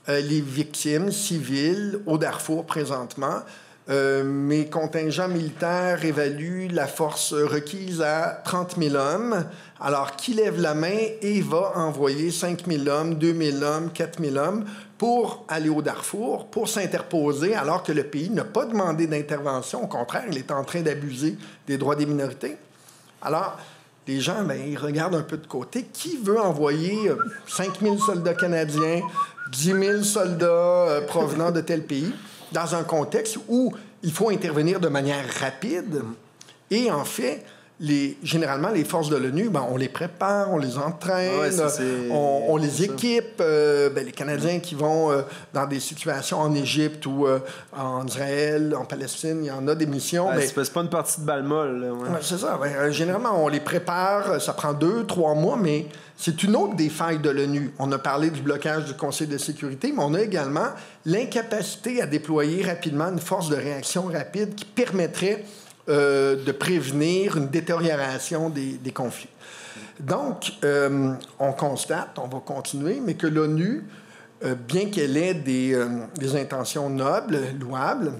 les victimes civiles au Darfour présentement. Mes contingents militaires évaluent la force requise à 30 000 hommes. Alors, qui lève la main et va envoyer 5 000 hommes, 2 000 hommes, 4 000 hommes pour aller au Darfour, pour s'interposer, alors que le pays n'a pas demandé d'intervention. Au contraire, il est en train d'abuser des droits des minorités. Alors, les gens, ils regardent un peu de côté. Qui veut envoyer 5 000 soldats canadiens, 10 000 soldats provenant de tel pays, dans un contexte où il faut intervenir de manière rapide? Et en fait, généralement, les forces de l'ONU, on les prépare, on les entraîne, on les équipe. Les Canadiens qui vont dans des situations en Égypte ou en Israël, en Palestine, il y en a des missions. C'est pas une partie de balle molle. C'est ça. Généralement, on les prépare, ça prend 2-3 mois, mais c'est une autre des failles de l'ONU. On a parlé du blocage du Conseil de sécurité, mais on a également l'incapacité à déployer rapidement une force de réaction rapide qui permettrait de prévenir une détérioration des conflits. Donc, on constate, on va continuer, mais que l'ONU, bien qu'elle ait des intentions nobles, louables,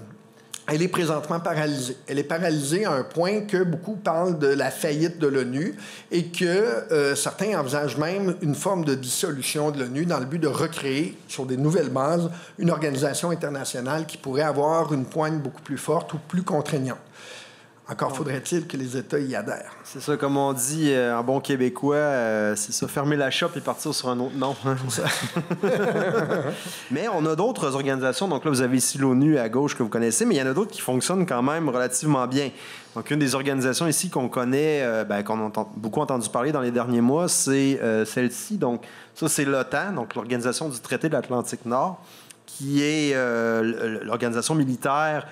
elle est présentement paralysée. Elle est paralysée à un point que beaucoup parlent de la faillite de l'ONU et que certains envisagent même une forme de dissolution de l'ONU dans le but de recréer, sur des nouvelles bases, une organisation internationale qui pourrait avoir une poigne beaucoup plus forte ou plus contraignante. Encore faudrait-il que les États y adhèrent. C'est ça, comme on dit en bon québécois, c'est ça, fermer la shop et partir sur un autre nom. Mais on a d'autres organisations. Donc là, vous avez ici l'ONU à gauche que vous connaissez, mais il y en a d'autres qui fonctionnent quand même relativement bien. Donc une des organisations ici qu'on connaît, qu'on a beaucoup entendu parler dans les derniers mois, c'est celle-ci. Donc ça, c'est l'OTAN, donc l'Organisation du traité de l'Atlantique Nord, qui est l'organisation militaire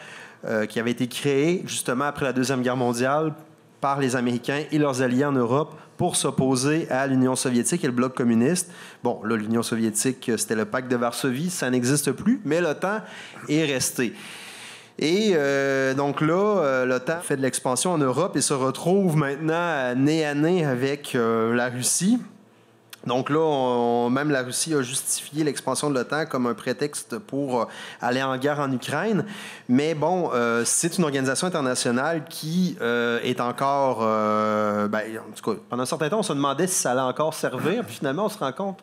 qui avait été créée justement après la Deuxième Guerre mondiale par les Américains et leurs alliés en Europe pour s'opposer à l'Union soviétique et le bloc communiste. Bon, là, l'Union soviétique, c'était le pacte de Varsovie, ça n'existe plus, mais l'OTAN est resté. Et donc là, l'OTAN fait de l'expansion en Europe et se retrouve maintenant nez à nez avec la Russie. Donc là, même la Russie a justifié l'expansion de l'OTAN comme un prétexte pour aller en guerre en Ukraine. Mais bon, c'est une organisation internationale qui est encore... en tout cas, pendant un certain temps, on se demandait si ça allait encore servir. Puis finalement, on se rend compte,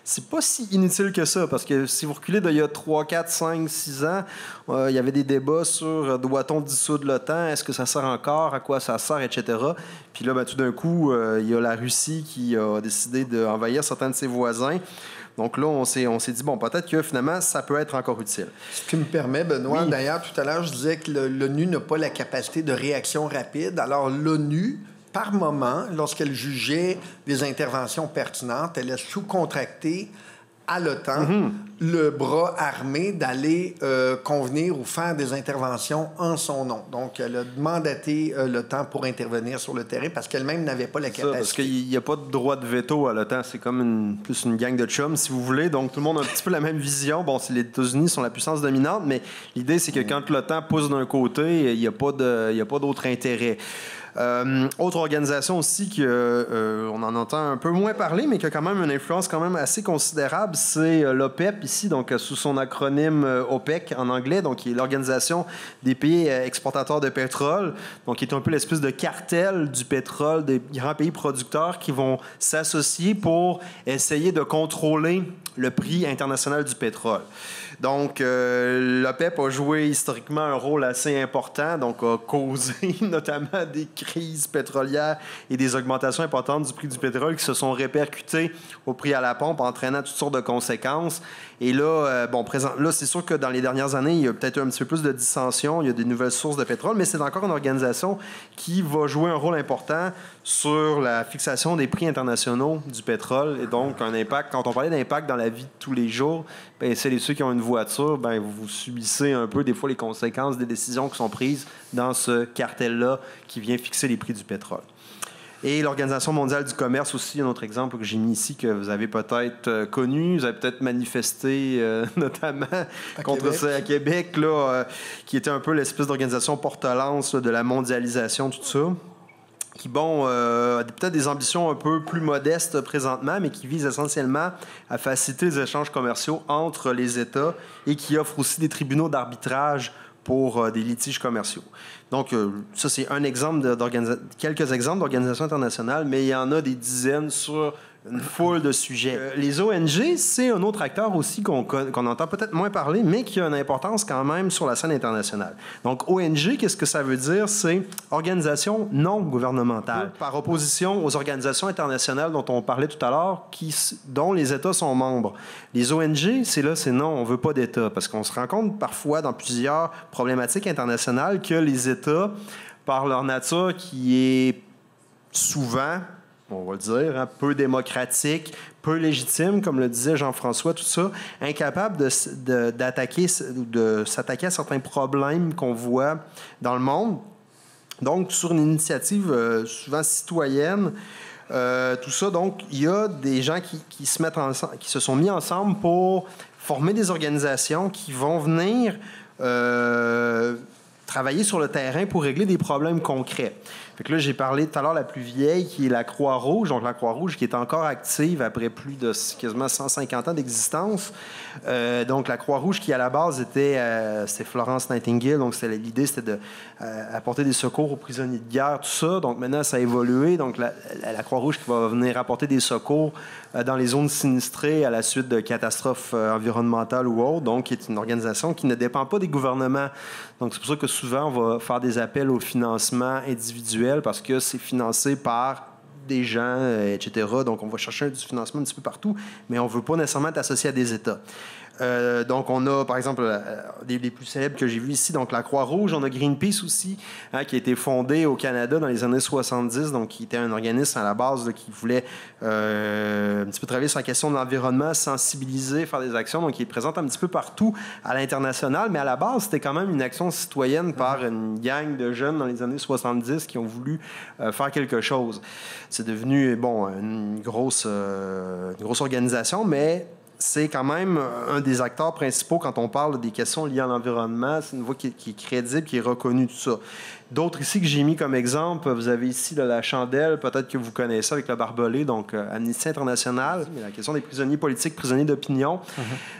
c'est pas si inutile que ça. Parce que si vous reculez d'il y a 3, 4, 5, 6 ans, il y avait des débats sur doit-on dissoudre l'OTAN, est-ce que ça sert encore, à quoi ça sert, etc. Puis là, tout d'un coup, il y a la Russie qui a décidé d'envahir certains de ses voisins. Donc là, on s'est dit, bon, peut-être que finalement, ça peut être encore utile. Ce qui me permet, Benoît, oui. D'ailleurs, tout à l'heure, je disais que l'ONU n'a pas la capacité de réaction rapide. Alors, l'ONU, par moment, lorsqu'elle jugeait des interventions pertinentes, elle a sous-contracté à l'OTAN le bras armé d'aller convenir ou faire des interventions en son nom. Donc, elle a mandaté l'OTAN pour intervenir sur le terrain parce qu'elle-même n'avait pas la capacité. Parce qu'il n'y a pas de droit de veto à l'OTAN. C'est comme plus une gang de chums, si vous voulez. Donc, tout le monde a un petit peu la même vision. Bon, les États-Unis sont la puissance dominante, mais l'idée, c'est que quand l'OTAN pousse d'un côté, il n'y a pas d'autre intérêt. Autre organisation aussi qu'on en entend un peu moins parler, mais qui a quand même une influence quand même assez considérable, c'est l'OPEP ici, donc sous son acronyme OPEC en anglais, donc qui est l'organisation des pays exportateurs de pétrole, donc qui est un peu l'espèce de cartel du pétrole des grands pays producteurs qui vont s'associer pour essayer de contrôler le prix international du pétrole. Donc, l'OPEP a joué historiquement un rôle assez important, donc a causé notamment des crises pétrolières et des augmentations importantes du prix du pétrole qui se sont répercutées au prix à la pompe, entraînant toutes sortes de conséquences. Et là, là, c'est sûr que dans les dernières années, il y a peut-être un petit peu plus de dissension, il y a des nouvelles sources de pétrole, mais c'est encore une organisation qui va jouer un rôle important sur la fixation des prix internationaux du pétrole et donc un impact. Quand on parlait d'impact dans la vie de tous les jours, c'est ceux qui ont une voiture, vous subissez un peu des fois les conséquences des décisions qui sont prises dans ce cartel-là qui vient fixer les prix du pétrole. Et l'Organisation mondiale du commerce aussi, un autre exemple que j'ai mis ici, que vous avez peut-être connu, vous avez peut-être manifesté notamment contre ça à Québec, là, qui était un peu l'espèce d'organisation porte-lance de la mondialisation, tout ça, qui, a peut-être des ambitions un peu plus modestes présentement, mais qui vise essentiellement à faciliter les échanges commerciaux entre les États et qui offre aussi des tribunaux d'arbitrage pour des litiges commerciaux. Donc, ça, c'est un exemple quelques exemples d'organisations internationales, mais il y en a des dizaines sur une foule de sujets. Les ONG, c'est un autre acteur aussi qu'on entend peut-être moins parler, mais qui a une importance quand même sur la scène internationale. Donc, ONG, qu'est-ce que ça veut dire? C'est organisation non gouvernementale, par opposition aux organisations internationales dont on parlait tout à l'heure, dont les États sont membres. Les ONG, c'est non, on ne veut pas d'État, parce qu'on se rend compte parfois dans plusieurs problématiques internationales que les États, par leur nature qui est souvent, on va le dire, peu démocratique, peu légitime, comme le disait Jean-François, tout ça, incapable de s'attaquer à certains problèmes qu'on voit dans le monde. Donc, sur une initiative souvent citoyenne, tout ça, donc, il y a des gens qui se sont mis ensemble pour former des organisations qui vont venir travailler sur le terrain pour régler des problèmes concrets. Fait que là, j'ai parlé tout à l'heure la plus vieille, qui est la Croix-Rouge. Donc, la Croix-Rouge qui est encore active après plus de quasiment 150 ans d'existence. Donc, la Croix-Rouge qui, à la base, c'était Florence Nightingale. Donc, l'idée, c'était d'apporter des secours aux prisonniers de guerre, tout ça. Donc, maintenant, ça a évolué. Donc, la Croix-Rouge qui va venir apporter des secours dans les zones sinistrées à la suite de catastrophes environnementales ou autres. Donc, qui est une organisation qui ne dépend pas des gouvernements. Donc, c'est pour ça que souvent, on va faire des appels au financement individuel parce que c'est financé par des gens, etc. Donc, on va chercher du financement un petit peu partout, mais on ne veut pas nécessairement être associé à des États. Donc, on a, par exemple, les plus célèbres que j'ai vus ici, donc la Croix-Rouge. On a Greenpeace aussi, qui a été fondé au Canada dans les années 70, donc qui était un organisme à la base là, qui voulait un petit peu travailler sur la question de l'environnement, sensibiliser, faire des actions. Donc, il est présent un petit peu partout à l'international, mais à la base, c'était quand même une action citoyenne par une gang de jeunes dans les années 70 qui ont voulu faire quelque chose. C'est devenu, bon, une grosse organisation, mais c'est quand même un des acteurs principaux quand on parle des questions liées à l'environnement. C'est une voix qui est crédible, qui est reconnue, tout ça. D'autres ici que j'ai mis comme exemple, vous avez ici là, la chandelle, peut-être que vous connaissez avec le barbelé, donc Amnesty International, mais la question des prisonniers politiques, prisonniers d'opinion.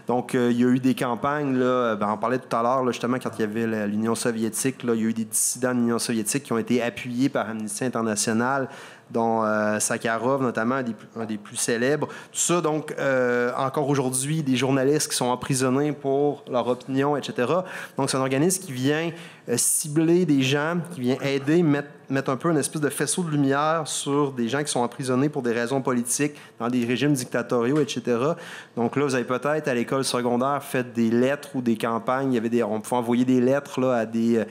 Donc, il y a eu des campagnes, là, on parlait tout à l'heure, justement, quand il y avait l'Union soviétique, là, il y a eu des dissidents de l'Union soviétique qui ont été appuyés par Amnesty International, dont Sakharov, notamment, un des plus célèbres. Tout ça, donc, encore aujourd'hui, des journalistes qui sont emprisonnés pour leur opinion, etc. Donc, c'est un organisme qui vient cibler des gens, qui vient aider, mettre un peu une espèce de faisceau de lumière sur des gens qui sont emprisonnés pour des raisons politiques dans des régimes dictatoriaux, etc. Donc là, vous avez peut-être, à l'école secondaire, fait des lettres ou des campagnes. On pouvait envoyer des lettres là, à des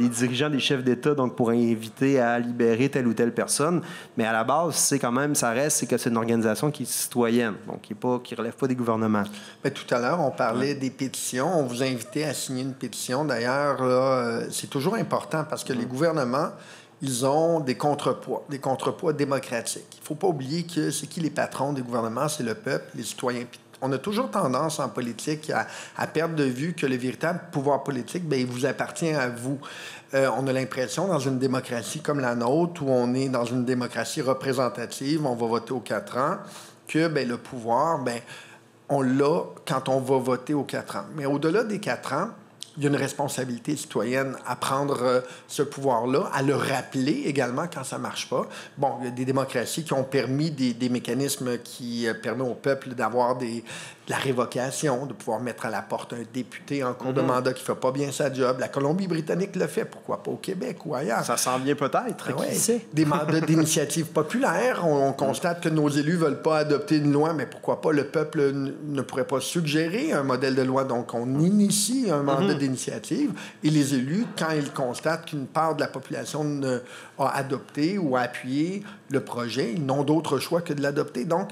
dirigeants, des chefs d'État, donc pour inviter à libérer telle ou telle personne. Mais à la base, c'est quand même, c'est que c'est une organisation qui est citoyenne, donc qui ne relève pas des gouvernements. Mais tout à l'heure, on parlait des pétitions. On vous a invité à signer une pétition. D'ailleurs, là, c'est toujours important parce que les gouvernements, ils ont des contrepoids démocratiques. Il ne faut pas oublier que c'est qui les patrons des gouvernements? C'est le peuple, les citoyens. On a toujours tendance en politique à perdre de vue que le véritable pouvoir politique, bien, il vous appartient à vous. On a l'impression, dans une démocratie comme la nôtre, où on est dans une démocratie représentative, on va voter aux 4 ans, que bien, le pouvoir, bien, on l'a quand on va voter aux 4 ans. Mais au-delà des 4 ans, il y a une responsabilité citoyenne à prendre ce pouvoir-là, à le rappeler également quand ça ne marche pas. Bon, il y a des démocraties qui ont permis des mécanismes qui permettent au peuple d'avoir de la révocation, de pouvoir mettre à la porte un député en cours de mandat qui ne fait pas bien sa job. La Colombie-Britannique le fait. Pourquoi pas au Québec ou ailleurs? Ça s'en vient peut-être. Ouais. Qui sait? Des mandats d'initiative populaire. On constate que nos élus ne veulent pas adopter une loi, mais pourquoi pas le peuple ne pourrait pas suggérer un modèle de loi? Donc, on initie un mandat d'initiative. Et les élus, quand ils constatent qu'une part de la population a adopté ou a appuyé le projet, ils n'ont d'autre choix que de l'adopter. Donc,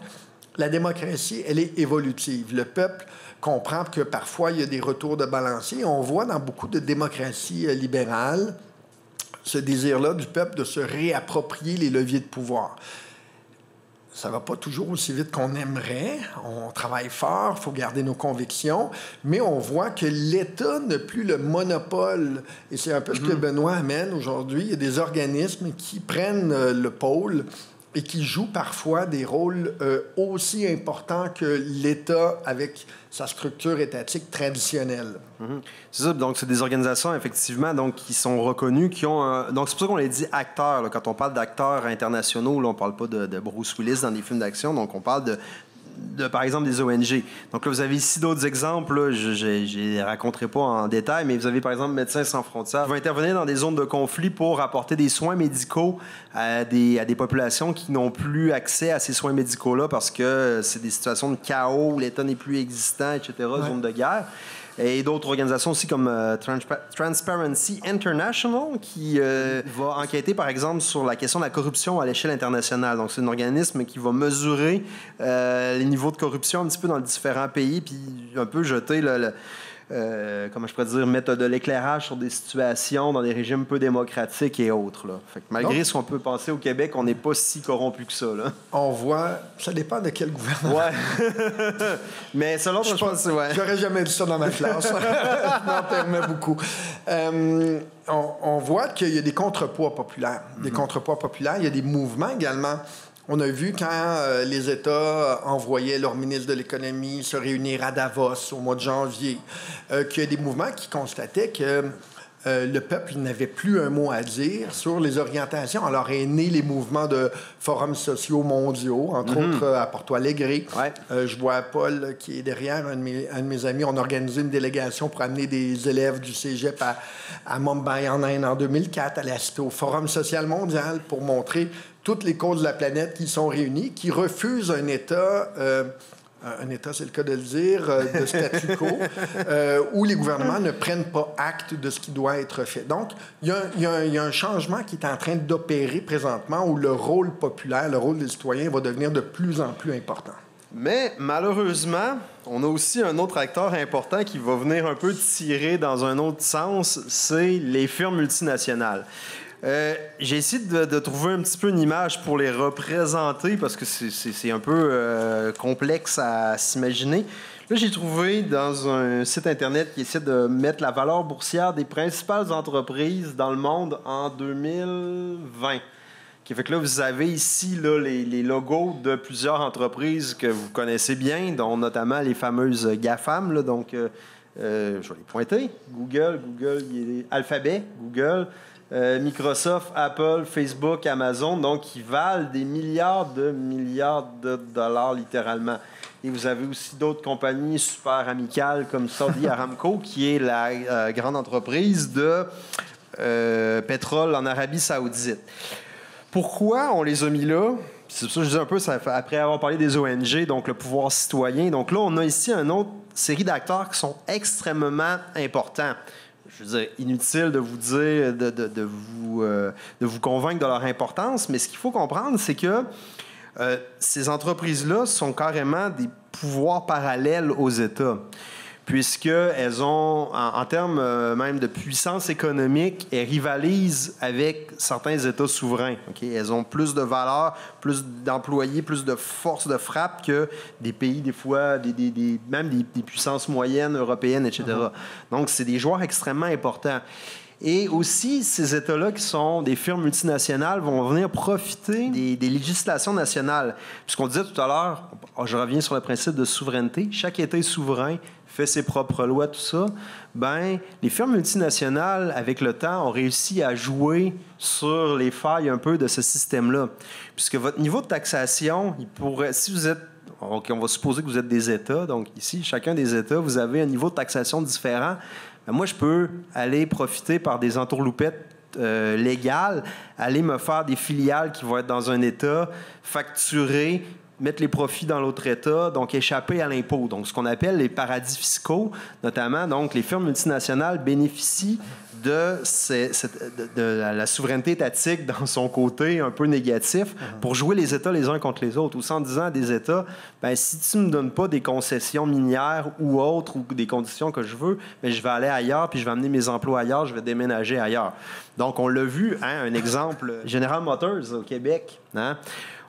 la démocratie, elle est évolutive. Le peuple comprend que parfois, il y a des retours de balancier. On voit dans beaucoup de démocraties libérales ce désir-là du peuple de se réapproprier les leviers de pouvoir. Ça ne va pas toujours aussi vite qu'on aimerait. On travaille fort, il faut garder nos convictions, mais on voit que l'État n'a plus le monopole. Et c'est un peu ce que Benoît amène aujourd'hui. Il y a des organismes qui prennent le pôle et qui jouent parfois des rôles aussi importants que l'État avec sa structure étatique traditionnelle. C'est ça. Donc, c'est des organisations, effectivement, donc, qui sont reconnues, qui ont... Donc, c'est pour ça qu'on les dit acteurs. Là. Quand on parle d'acteurs internationaux, là, on ne parle pas de Bruce Willis dans des films d'action. Donc, on parle par exemple, des ONG. Donc là, vous avez ici d'autres exemples. Là, je ne les raconterai pas en détail, mais vous avez, par exemple, Médecins sans frontières qui vont intervenir dans des zones de conflit pour apporter des soins médicaux à des populations qui n'ont plus accès à ces soins médicaux-là parce que c'est des situations de chaos où l'État n'est plus existant, etc., zone de guerre. Et d'autres organisations aussi comme Transparency International qui va enquêter, par exemple, sur la question de la corruption à l'échelle internationale. Donc, c'est un organisme qui va mesurer les niveaux de corruption un petit peu dans les différents pays, puis un peu jeter comment je pourrais dire, mettre de l'éclairage sur des situations dans des régimes peu démocratiques et autres. Là. Fait que malgré ce qu'on peut penser au Québec, on n'est pas si corrompu que ça. Là. On voit... Ça dépend de quel gouvernement. Ouais. Mais selon je pense... Ouais. J'aurais jamais dit ça dans ma classe. Je m'en permets beaucoup. On voit qu'il y a des contrepoids populaires. Des contrepoids populaires. Il y a des mouvements également. On a vu quand les États envoyaient leur ministre de l'Économie se réunir à Davos au mois de janvier, qu'il y a des mouvements qui constataient que le peuple n'avait plus un mot à dire sur les orientations. Alors est né les mouvements de forums sociaux mondiaux, entre autres à Porto Alegre. Ouais. Je vois Paul qui est derrière, un de mes amis. On a organisé une délégation pour amener des élèves du cégep à Mumbai, en Inde, en 2004, aller assister au Forum social mondial pour montrer toutes les causes de la planète qui sont réunies, qui refusent un État un État, c'est le cas de le dire, de statu quo, où les gouvernements ne prennent pas acte de ce qui doit être fait. Donc, il y a un changement qui est en train d'opérer présentement où le rôle populaire, le rôle des citoyens va devenir de plus en plus important. Mais malheureusement, on a aussi un autre acteur important qui va venir un peu tirer dans un autre sens, c'est les firmes multinationales. J'ai essayé de trouver un petit peu une image pour les représenter parce que c'est un peu complexe à s'imaginer. Là, j'ai trouvé dans un site Internet qui essaie de mettre la valeur boursière des principales entreprises dans le monde en 2020. Qui fait que là, vous avez ici là, les logos de plusieurs entreprises que vous connaissez bien, dont notamment les fameuses GAFAM. Là, donc, je vais les pointer. Google, Alphabet, Google, Microsoft, Apple, Facebook, Amazon, donc qui valent des milliards de dollars littéralement. Et vous avez aussi d'autres compagnies super amicales comme Saudi Aramco, qui est la grande entreprise de pétrole en Arabie Saoudite. Pourquoi on les a mis là? C'est ça que je dis un peu après avoir parlé des ONG, donc le pouvoir citoyen. Donc là, on a ici une autre série d'acteurs qui sont extrêmement importants. Je veux dire, inutile de vous dire, de vous convaincre de leur importance, mais ce qu'il faut comprendre, c'est que ces entreprises-là sont carrément des pouvoirs parallèles aux États, puisqu'elles ont, en termes même de puissance économique, elles rivalisent avec certains États souverains. Okay? Elles ont plus de valeur, plus d'employés, plus de force de frappe que des pays, des fois, même des puissances moyennes, européennes, etc. Donc, c'est des joueurs extrêmement importants. Et aussi, ces États-là, qui sont des firmes multinationales, vont venir profiter des législations nationales. Puisqu'on disait tout à l'heure, je reviens sur le principe de souveraineté, chaque État est souverain, fait ses propres lois, tout ça. Ben, les firmes multinationales, avec le temps, ont réussi à jouer sur les failles un peu de ce système-là. Puisque votre niveau de taxation, il pourrait, si vous êtes, on va supposer que vous êtes des États, donc ici, chacun des États, vous avez un niveau de taxation différent. Ben, moi, je peux aller profiter par des entourloupettes légales, aller me faire des filiales qui vont être dans un État, facturer, mettre les profits dans l'autre État, donc échapper à l'impôt. Donc, ce qu'on appelle les paradis fiscaux, notamment, donc les firmes multinationales bénéficient de la souveraineté étatique dans son côté un peu négatif pour jouer les États les uns contre les autres. Aussi en disant à des États, ben, si tu ne me donnes pas des concessions minières ou autres ou des conditions que je veux, ben, je vais aller ailleurs puis je vais amener mes emplois ailleurs, je vais déménager ailleurs. Donc, on l'a vu, hein, un exemple, General Motors au Québec, hein?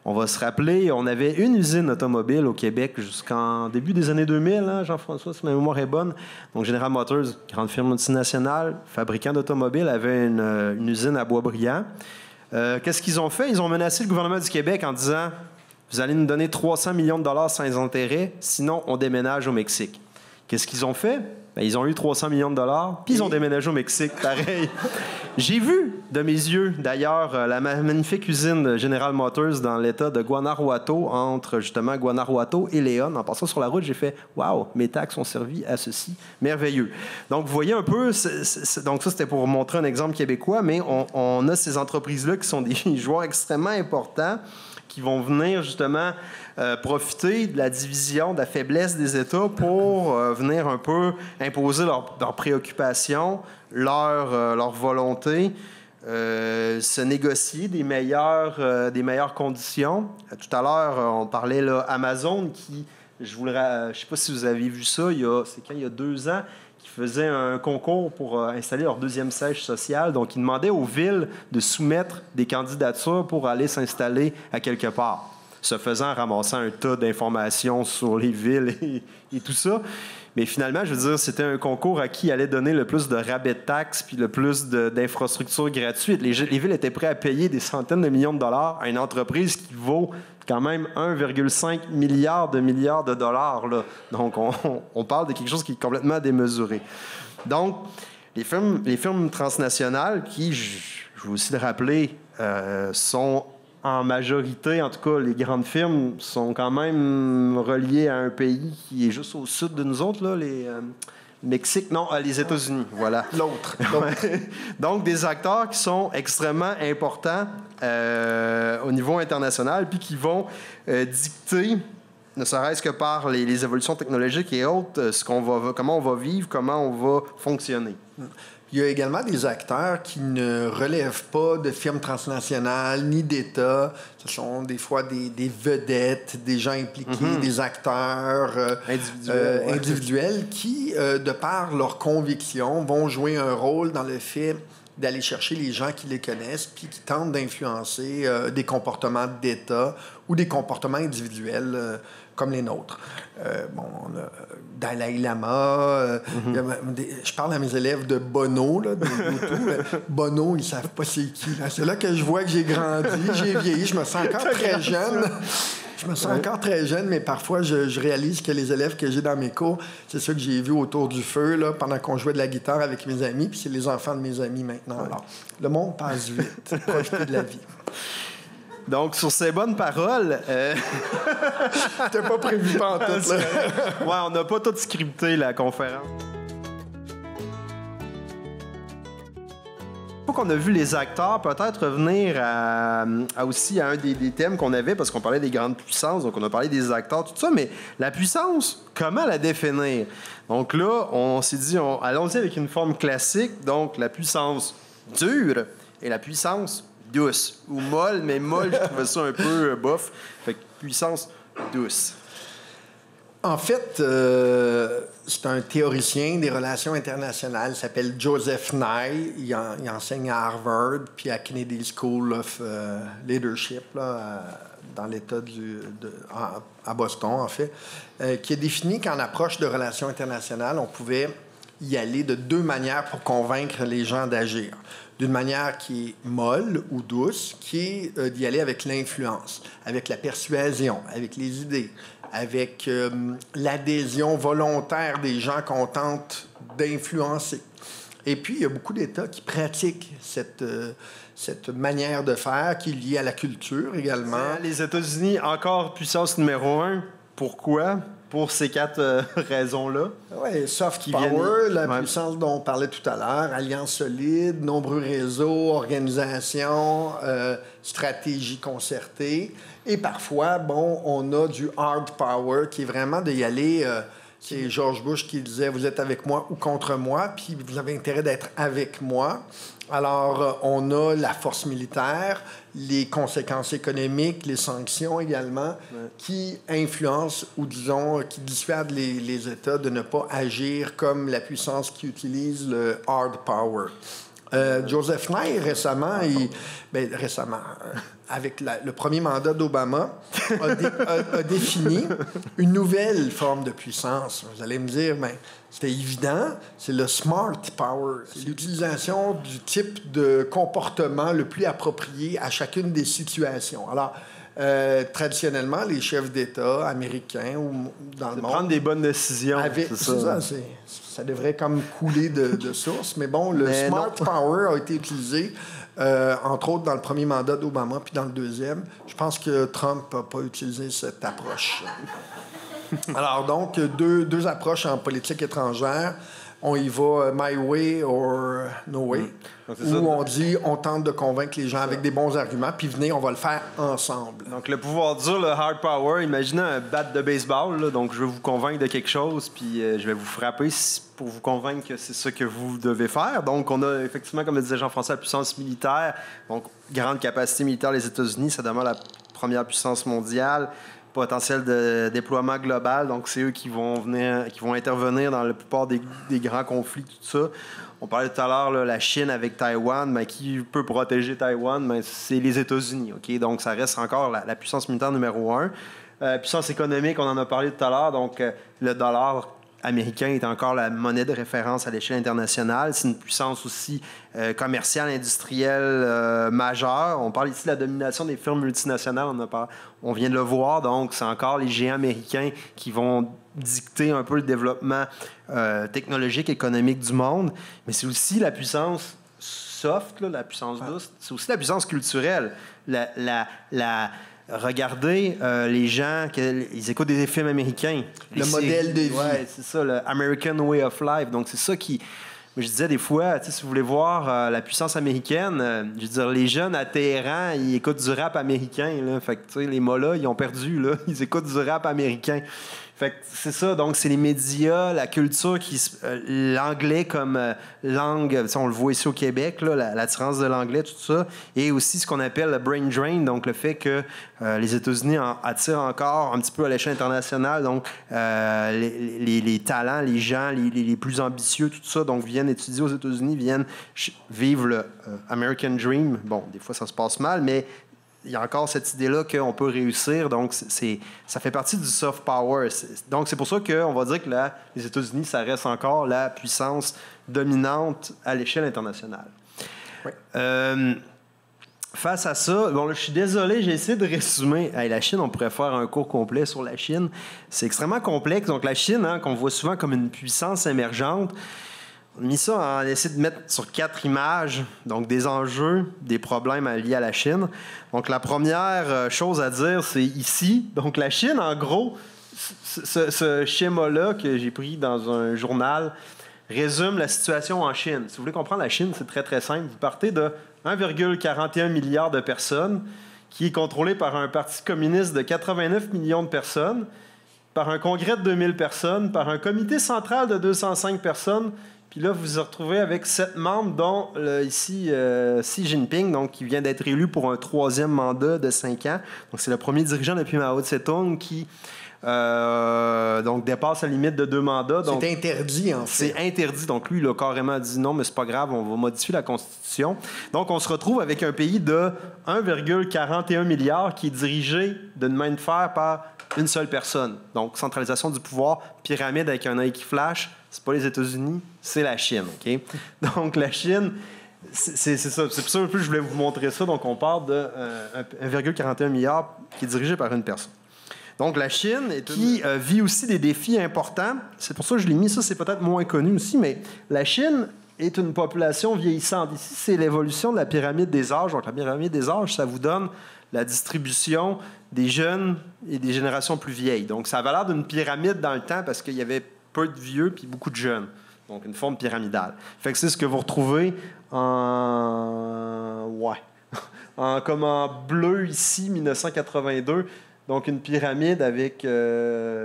On va se rappeler, on avait une usine automobile au Québec jusqu'en début des années 2000, hein, Jean-François, si ma mémoire est bonne. Donc, General Motors, grande firme multinationale, fabricant d'automobiles, avait une usine à Boisbriand. Qu'est-ce qu'ils ont fait? Ils ont menacé le gouvernement du Québec en disant « Vous allez nous donner 300 millions de dollars sans intérêt, sinon on déménage au Mexique. » Qu'est-ce qu'ils ont fait? Ben, ils ont eu 300 millions de dollars, puis ils ont déménagé au Mexique, pareil. J'ai vu de mes yeux, d'ailleurs, la magnifique usine de General Motors dans l'État de Guanajuato, entre justement Guanajuato et Léon. En passant sur la route, j'ai fait « Wow, mes taxes ont servi à ceci. Merveilleux. » Donc, vous voyez un peu, donc ça, c'était pour vous montrer un exemple québécois, mais on a ces entreprises-là qui sont des joueurs extrêmement importants qui vont venir justement profiter de la division, de la faiblesse des États pour venir un peu imposer leurs préoccupations, leur volonté, se négocier des meilleures conditions. Tout à l'heure, on parlait là, Amazon qui, je ne sais pas si vous avez vu ça, il y a 2 ans, qui faisait un concours pour installer leur 2e siège social. Donc, ils demandaient aux villes de soumettre des candidatures pour aller s'installer à quelque part, se faisant ramasser un tas d'informations sur les villes et tout ça. Mais finalement, je veux dire, c'était un concours à qui allait donner le plus de rabais de taxes puis le plus d'infrastructures gratuites. Les villes étaient prêtes à payer des centaines de millions de dollars à une entreprise qui vaut quand même 1,5 milliard de dollars. Là. Donc, on parle de quelque chose qui est complètement démesuré. Donc, les firmes transnationales qui, je veux aussi le rappeler, sont en majorité, en tout cas, les grandes firmes sont quand même reliées à un pays qui est juste au sud de nous autres, là, Mexique, non, les États-Unis, voilà. L'autre. Donc, des acteurs qui sont extrêmement importants au niveau international, puis qui vont dicter ne serait-ce que par les évolutions technologiques et autres, comment on va vivre, comment on va fonctionner. Il y a également des acteurs qui ne relèvent pas de firmes transnationales ni d'États. Ce sont des fois des vedettes, des gens impliqués, des acteurs individuels qui, de par leurs convictions, vont jouer un rôle dans le fait d'aller chercher les gens qui les connaissent puis qui tentent d'influencer des comportements d'État ou des comportements individuels comme les nôtres. On a Dalai Lama. Je parle à mes élèves de Bono, là, de YouTube. Bono, ils ne savent pas c'est qui. Là. C'est là que je vois que j'ai grandi, j'ai vieilli. Je me sens encore très jeune. Je me sens encore très jeune, mais parfois, je réalise que les élèves que j'ai dans mes cours, c'est ceux que j'ai vus autour du feu là, pendant qu'on jouait de la guitare avec mes amis, puis c'est les enfants de mes amis maintenant. Alors, le monde passe vite. Profitez de la vie. Donc, sur ces bonnes paroles... T'as pas prévu pantoute, là. Ouais, on n'a pas tout scripté, la conférence. Une fois qu'on a vu les acteurs, peut-être revenir aussi à un des thèmes qu'on avait, parce qu'on parlait des grandes puissances, donc on a parlé des acteurs, tout ça, mais la puissance, comment la définir? Donc là, on s'est dit, allons-y avec une forme classique, donc la puissance dure et la puissance douce, ou molle, mais molle, je trouvais ça un peu bof. Fait que puissance douce. En fait, c'est un théoricien des relations internationales, il s'appelle Joseph Nye. Il enseigne à Harvard, puis à Kennedy School of Leadership, là, dans l'État à Boston, en fait, qui a défini qu'en approche de relations internationales, on pouvait y aller de deux manières pour convaincre les gens d'agir. D'une manière qui est molle ou douce, qui est d'y aller avec l'influence, avec la persuasion, avec les idées, avec l'adhésion volontaire des gens qu'on tente d'influencer. Et puis, il y a beaucoup d'États qui pratiquent cette manière de faire, qui est liée à la culture également. Les États-Unis, encore puissance numéro 1. Pourquoi? Pour ces 4 raisons-là. Oui, soft power, la puissance dont on parlait tout à l'heure, alliance solide, nombreux réseaux, organisation, stratégie concertée. Et parfois, on a du hard power qui est vraiment d'y aller. C'est George Bush qui disait « Vous êtes avec moi ou contre moi, puis vous avez intérêt d'être avec moi ». Alors, on a la force militaire, les conséquences économiques, les sanctions également, qui influencent ou, disons, qui dissuadent les États de ne pas agir comme la puissance qui utilise le hard power. Joseph Nye, récemment, avec le premier mandat d'Obama, a défini une nouvelle forme de puissance. Vous allez me dire, c'était évident, c'est le smart power. C'est l'utilisation du type de comportement le plus approprié à chacune des situations. Alors, traditionnellement, les chefs d'État américains ou dans le monde... Prendre des bonnes décisions, c'est ça. Ça devrait comme couler de source. Mais bon, le smart power a été utilisé, entre autres, dans le premier mandat d'Obama, puis dans le deuxième. Je pense que Trump n'a pas utilisé cette approche. Alors, donc, deux approches en politique étrangère. On y va my way or no way. Où on dit, on tente de convaincre les gens avec des bons arguments, puis venez, on va le faire ensemble. Donc, le pouvoir dur, le hard power, imaginez un bat de baseball. Là, donc, je vais vous convaincre de quelque chose, puis je vais vous frapper pour vous convaincre que c'est ça que vous devez faire. Donc, on a effectivement, comme le disait Jean-François, la puissance militaire. Donc, grande capacité militaire, les États-Unis, ça demeure la première puissance mondiale. Potentiel de déploiement global, donc c'est eux qui vont intervenir dans la plupart des grands conflits, tout ça. On parlait tout à l'heure, la Chine avec Taïwan, mais qui peut protéger Taïwan? Mais c'est les États-Unis, OK? Donc, ça reste encore la puissance militaire numéro 1. Puissance économique, on en a parlé tout à l'heure, donc le dollar américain est encore la monnaie de référence à l'échelle internationale. C'est une puissance aussi commerciale, industrielle majeure. On parle ici de la domination des firmes multinationales. On vient de le voir. Donc, c'est encore les géants américains qui vont dicter un peu le développement technologique, économique du monde. Mais c'est aussi la puissance soft, là, la puissance douce. C'est aussi la puissance culturelle. Regardez les gens, ils écoutent des films américains. Le modèle de vie. Oui, c'est ça, le American Way of Life. Donc, c'est ça qui... Mais je disais des fois, si vous voulez voir la puissance américaine, je veux dire, les jeunes à Téhéran, ils écoutent du rap américain. Là. Fait que, les mollahs, ils ont perdu. Là. Ils écoutent du rap américain. Fait que c'est ça, donc c'est les médias, la culture, l'anglais comme langue, on le voit ici au Québec, là, l'attirance de l'anglais, tout ça, et aussi ce qu'on appelle le brain drain, donc le fait que les États-Unis attirent encore un petit peu à l'échelle internationale, donc les talents, les gens, les plus ambitieux, tout ça, donc viennent étudier aux États-Unis, viennent vivre le American Dream. Bon, des fois ça se passe mal, mais il y a encore cette idée-là qu'on peut réussir. Donc, ça fait partie du soft power. Donc, c'est pour ça qu'on va dire que les États-Unis, ça reste encore la puissance dominante à l'échelle internationale. Oui. Face à ça, bon, là, je suis désolé, j'ai essayé de résumer. Hey, la Chine, on pourrait faire un cours complet sur la Chine. C'est extrêmement complexe. Donc, la Chine, qu'on voit souvent comme une puissance émergente, on a mis ça, on a essayé de mettre sur 4 images, donc des enjeux, des problèmes liés à la Chine. Donc, la première chose à dire, c'est ici. Donc, la Chine, en gros, ce schéma-là que j'ai pris dans un journal résume la situation en Chine. Si vous voulez comprendre la Chine, c'est très, très simple. Vous partez de 1,41 milliard de personnes qui est contrôlé par un parti communiste de 89 millions de personnes, par un congrès de 2000 personnes, par un comité central de 205 personnes. Puis là, vous vous retrouvez avec 7 membres, dont ici Xi Jinping, donc, qui vient d'être élu pour un 3e mandat de 5 ans. Donc, c'est le premier dirigeant depuis Mao Tse-tung qui donc, dépasse la limite de 2 mandats. C'est interdit, en fait. C'est interdit. Donc, lui, il a carrément dit non, mais c'est pas grave, on va modifier la Constitution. Donc, on se retrouve avec un pays de 1,41 milliard qui est dirigé d'une main de fer par une seule personne. Donc, centralisation du pouvoir, pyramide avec un œil qui flash. C'est pas les États-Unis, c'est la Chine. OK? Donc, la Chine, c'est ça. C'est pour ça que je voulais vous montrer ça. Donc, on part de 1,41 milliard qui est dirigé par une personne. Donc, la Chine, qui vit aussi des défis importants. C'est pour ça que je l'ai mis. Ça, c'est peut-être moins connu aussi, mais la Chine est une population vieillissante. Ici, c'est l'évolution de la pyramide des âges. Donc, la pyramide des âges, ça vous donne la distribution des jeunes et des générations plus vieilles. Donc, ça avait l'air d'une pyramide dans le temps parce qu'il y avait peu de vieux puis beaucoup de jeunes. Donc, une forme pyramidale. Fait que c'est ce que vous retrouvez comme en bleu ici, 1982. Donc, une pyramide avec,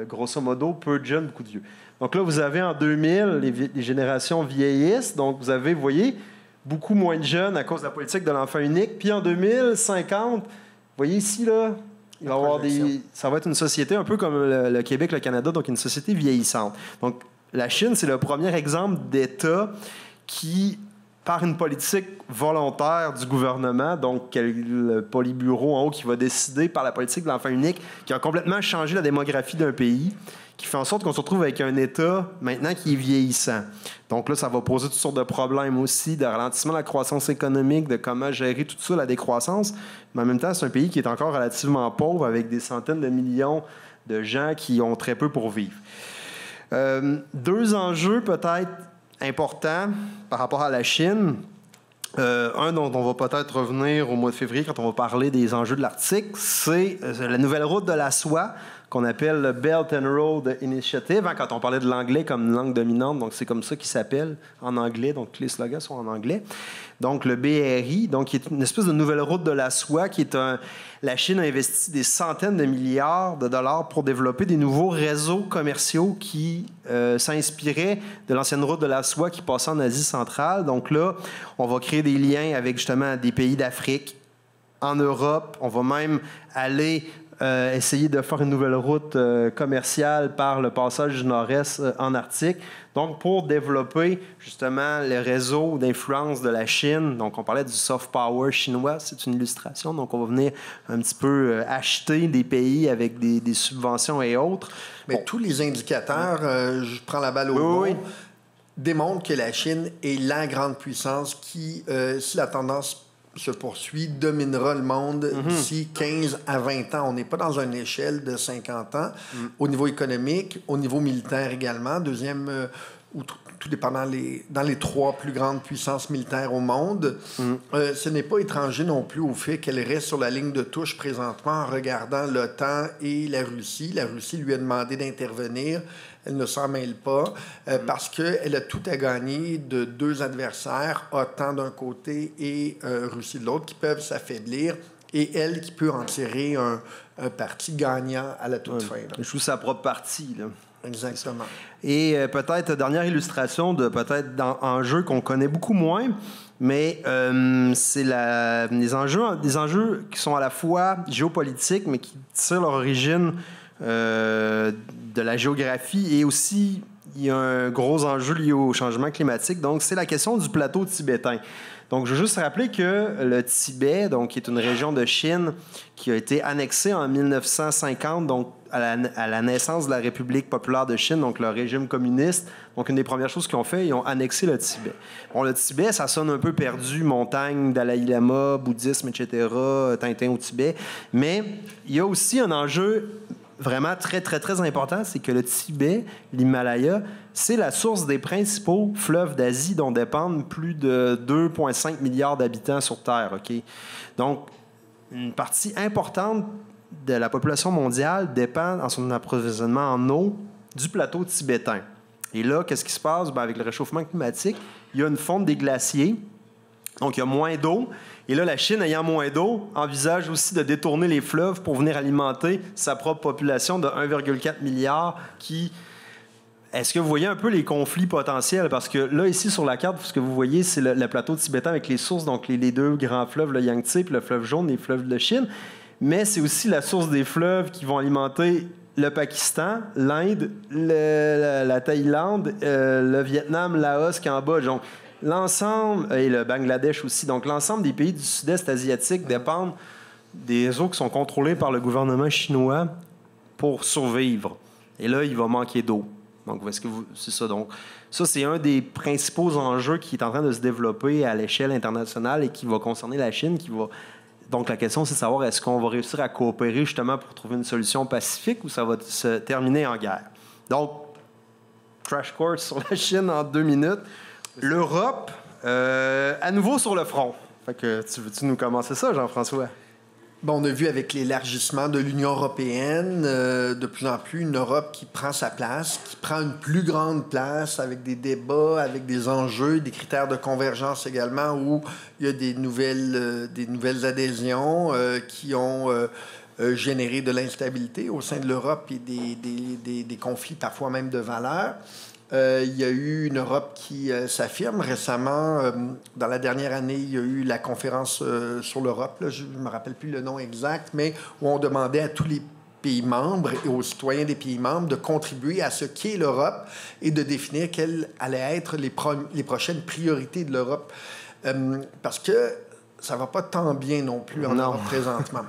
grosso modo, peu de jeunes, beaucoup de vieux. Donc là, vous avez en 2000, les générations vieillissent. Donc, vous avez, vous voyez, beaucoup moins de jeunes à cause de la politique de l'enfant unique. Puis en 2050, vous voyez ici, là, il va y avoir ça va être une société un peu comme le Québec, le Canada, donc une société vieillissante. Donc, la Chine, c'est le premier exemple d'État qui, par une politique volontaire du gouvernement, donc le Politburo en haut qui va décider par la politique de l'enfant unique, qui a complètement changé la démographie d'un pays, qui fait en sorte qu'on se retrouve avec un État maintenant qui est vieillissant. Donc là, ça va poser toutes sortes de problèmes aussi, de ralentissement de la croissance économique, de comment gérer tout ça, la décroissance. Mais en même temps, c'est un pays qui est encore relativement pauvre, avec des centaines de millions de gens qui ont très peu pour vivre. 2 enjeux peut-être importants par rapport à la Chine. Un dont on va peut-être revenir au mois de février quand on va parler des enjeux de l'Arctique, c'est la nouvelle route de la soie qu'on appelle le Belt and Road Initiative, quand on parlait de l'anglais comme langue dominante, donc c'est comme ça qu'il s'appelle en anglais, donc tous les slogans sont en anglais. Donc le BRI, donc qui est une espèce de nouvelle route de la soie qui est la Chine a investi des centaines de milliards de dollars pour développer des nouveaux réseaux commerciaux qui s'inspiraient de l'ancienne route de la soie qui passait en Asie centrale. Donc là, on va créer des liens avec justement des pays d'Afrique, en Europe. On va même aller essayer de faire une nouvelle route commerciale par le passage du Nord-Est en Arctique. Donc, pour développer justement le réseau d'influence de la Chine, donc on parlait du soft power chinois, c'est une illustration. Donc, on va venir un petit peu acheter des pays avec des subventions et autres. Mais tous les indicateurs, je prends la balle au bon, démontrent que la Chine est la grande puissance qui, si la tendance se poursuit, dominera le monde d'ici 15 à 20 ans. On n'est pas dans une échelle de 50 ans au niveau économique, au niveau militaire également. Deuxième, où tout tout dépendant dans les 3 plus grandes puissances militaires au monde. Ce n'est pas étranger non plus au fait qu'elle reste sur la ligne de touche présentement en regardant l'OTAN et la Russie. La Russie lui a demandé d'intervenir. Elle ne s'en mêle pas parce qu'elle a tout à gagner de 2 adversaires, OTAN d'un côté et Russie de l'autre, qui peuvent s'affaiblir, et elle qui peut en tirer un parti gagnant à la toute fin. Elle joue sa propre partie, là. Exactement. Et peut-être, dernière illustration de peut-être un jeu qu'on connaît beaucoup moins, mais c'est des enjeux qui sont à la fois géopolitiques, mais qui tirent leur origine de la géographie, et aussi il y a un gros enjeu lié au changement climatique. Donc, c'est la question du plateau tibétain. Donc, je veux juste rappeler que le Tibet, donc, qui est une région de Chine qui a été annexée en 1950, donc à la naissance de la République populaire de Chine, donc le régime communiste. Donc, une des premières choses qu'ils ont fait, ils ont annexé le Tibet. Bon, le Tibet, ça sonne un peu perdu, montagne, Dalai Lama, bouddhisme, etc., Tintin au Tibet. Mais il y a aussi un enjeu vraiment très, très, très important, c'est que le Tibet, l'Himalaya, c'est la source des principaux fleuves d'Asie dont dépendent plus de 2,5 milliards d'habitants sur Terre. Okay? Donc, une partie importante de la population mondiale dépend, en son approvisionnement en eau, du plateau tibétain. Et là, qu'est-ce qui se passe? Bien, avec le réchauffement climatique, il y a une fonte des glaciers, donc il y a moins d'eau. Et là, la Chine, ayant moins d'eau, envisage aussi de détourner les fleuves pour venir alimenter sa propre population de 1,4 milliard qui... Est-ce que vous voyez un peu les conflits potentiels? Parce que là, ici, sur la carte, ce que vous voyez, c'est le plateau tibétain avec les sources, donc les 2 grands fleuves, le Yangtze et le fleuve jaune, les fleuves de Chine. Mais c'est aussi la source des fleuves qui vont alimenter le Pakistan, l'Inde, la Thaïlande, le Vietnam, Laos, Cambodge. Donc, l'ensemble, et le Bangladesh aussi, donc l'ensemble des pays du sud-est asiatique dépendent des eaux qui sont contrôlées par le gouvernement chinois pour survivre. Et là, il va manquer d'eau. Donc, c'est ça. Donc, ça, c'est un des principaux enjeux qui est en train de se développer à l'échelle internationale et qui va concerner la Chine. Donc, la question, c'est de savoir est-ce qu'on va réussir à coopérer justement pour trouver une solution pacifique ou ça va se terminer en guerre. Donc, crash course sur la Chine en 2 minutes. L'Europe, à nouveau sur le front. Fait que tu veux-tu nous commencer ça, Jean-François? Bon, on a vu avec l'élargissement de l'Union européenne, de plus en plus, une Europe qui prend sa place, qui prend une plus grande place avec des débats, avec des enjeux, des critères de convergence également, où il y a des nouvelles adhésions qui ont généré de l'instabilité au sein de l'Europe et des conflits parfois même de valeurs. Il y a eu une Europe qui s'affirme récemment. Dans la dernière année, il y a eu la conférence sur l'Europe. Là, je ne me rappelle plus le nom exact, mais où on demandait à tous les pays membres et aux citoyens des pays membres de contribuer à ce qu'est l'Europe et de définir quelles allaient être les prochaines priorités de l'Europe. Parce que ça ne va pas tant bien non plus en Europe présentement.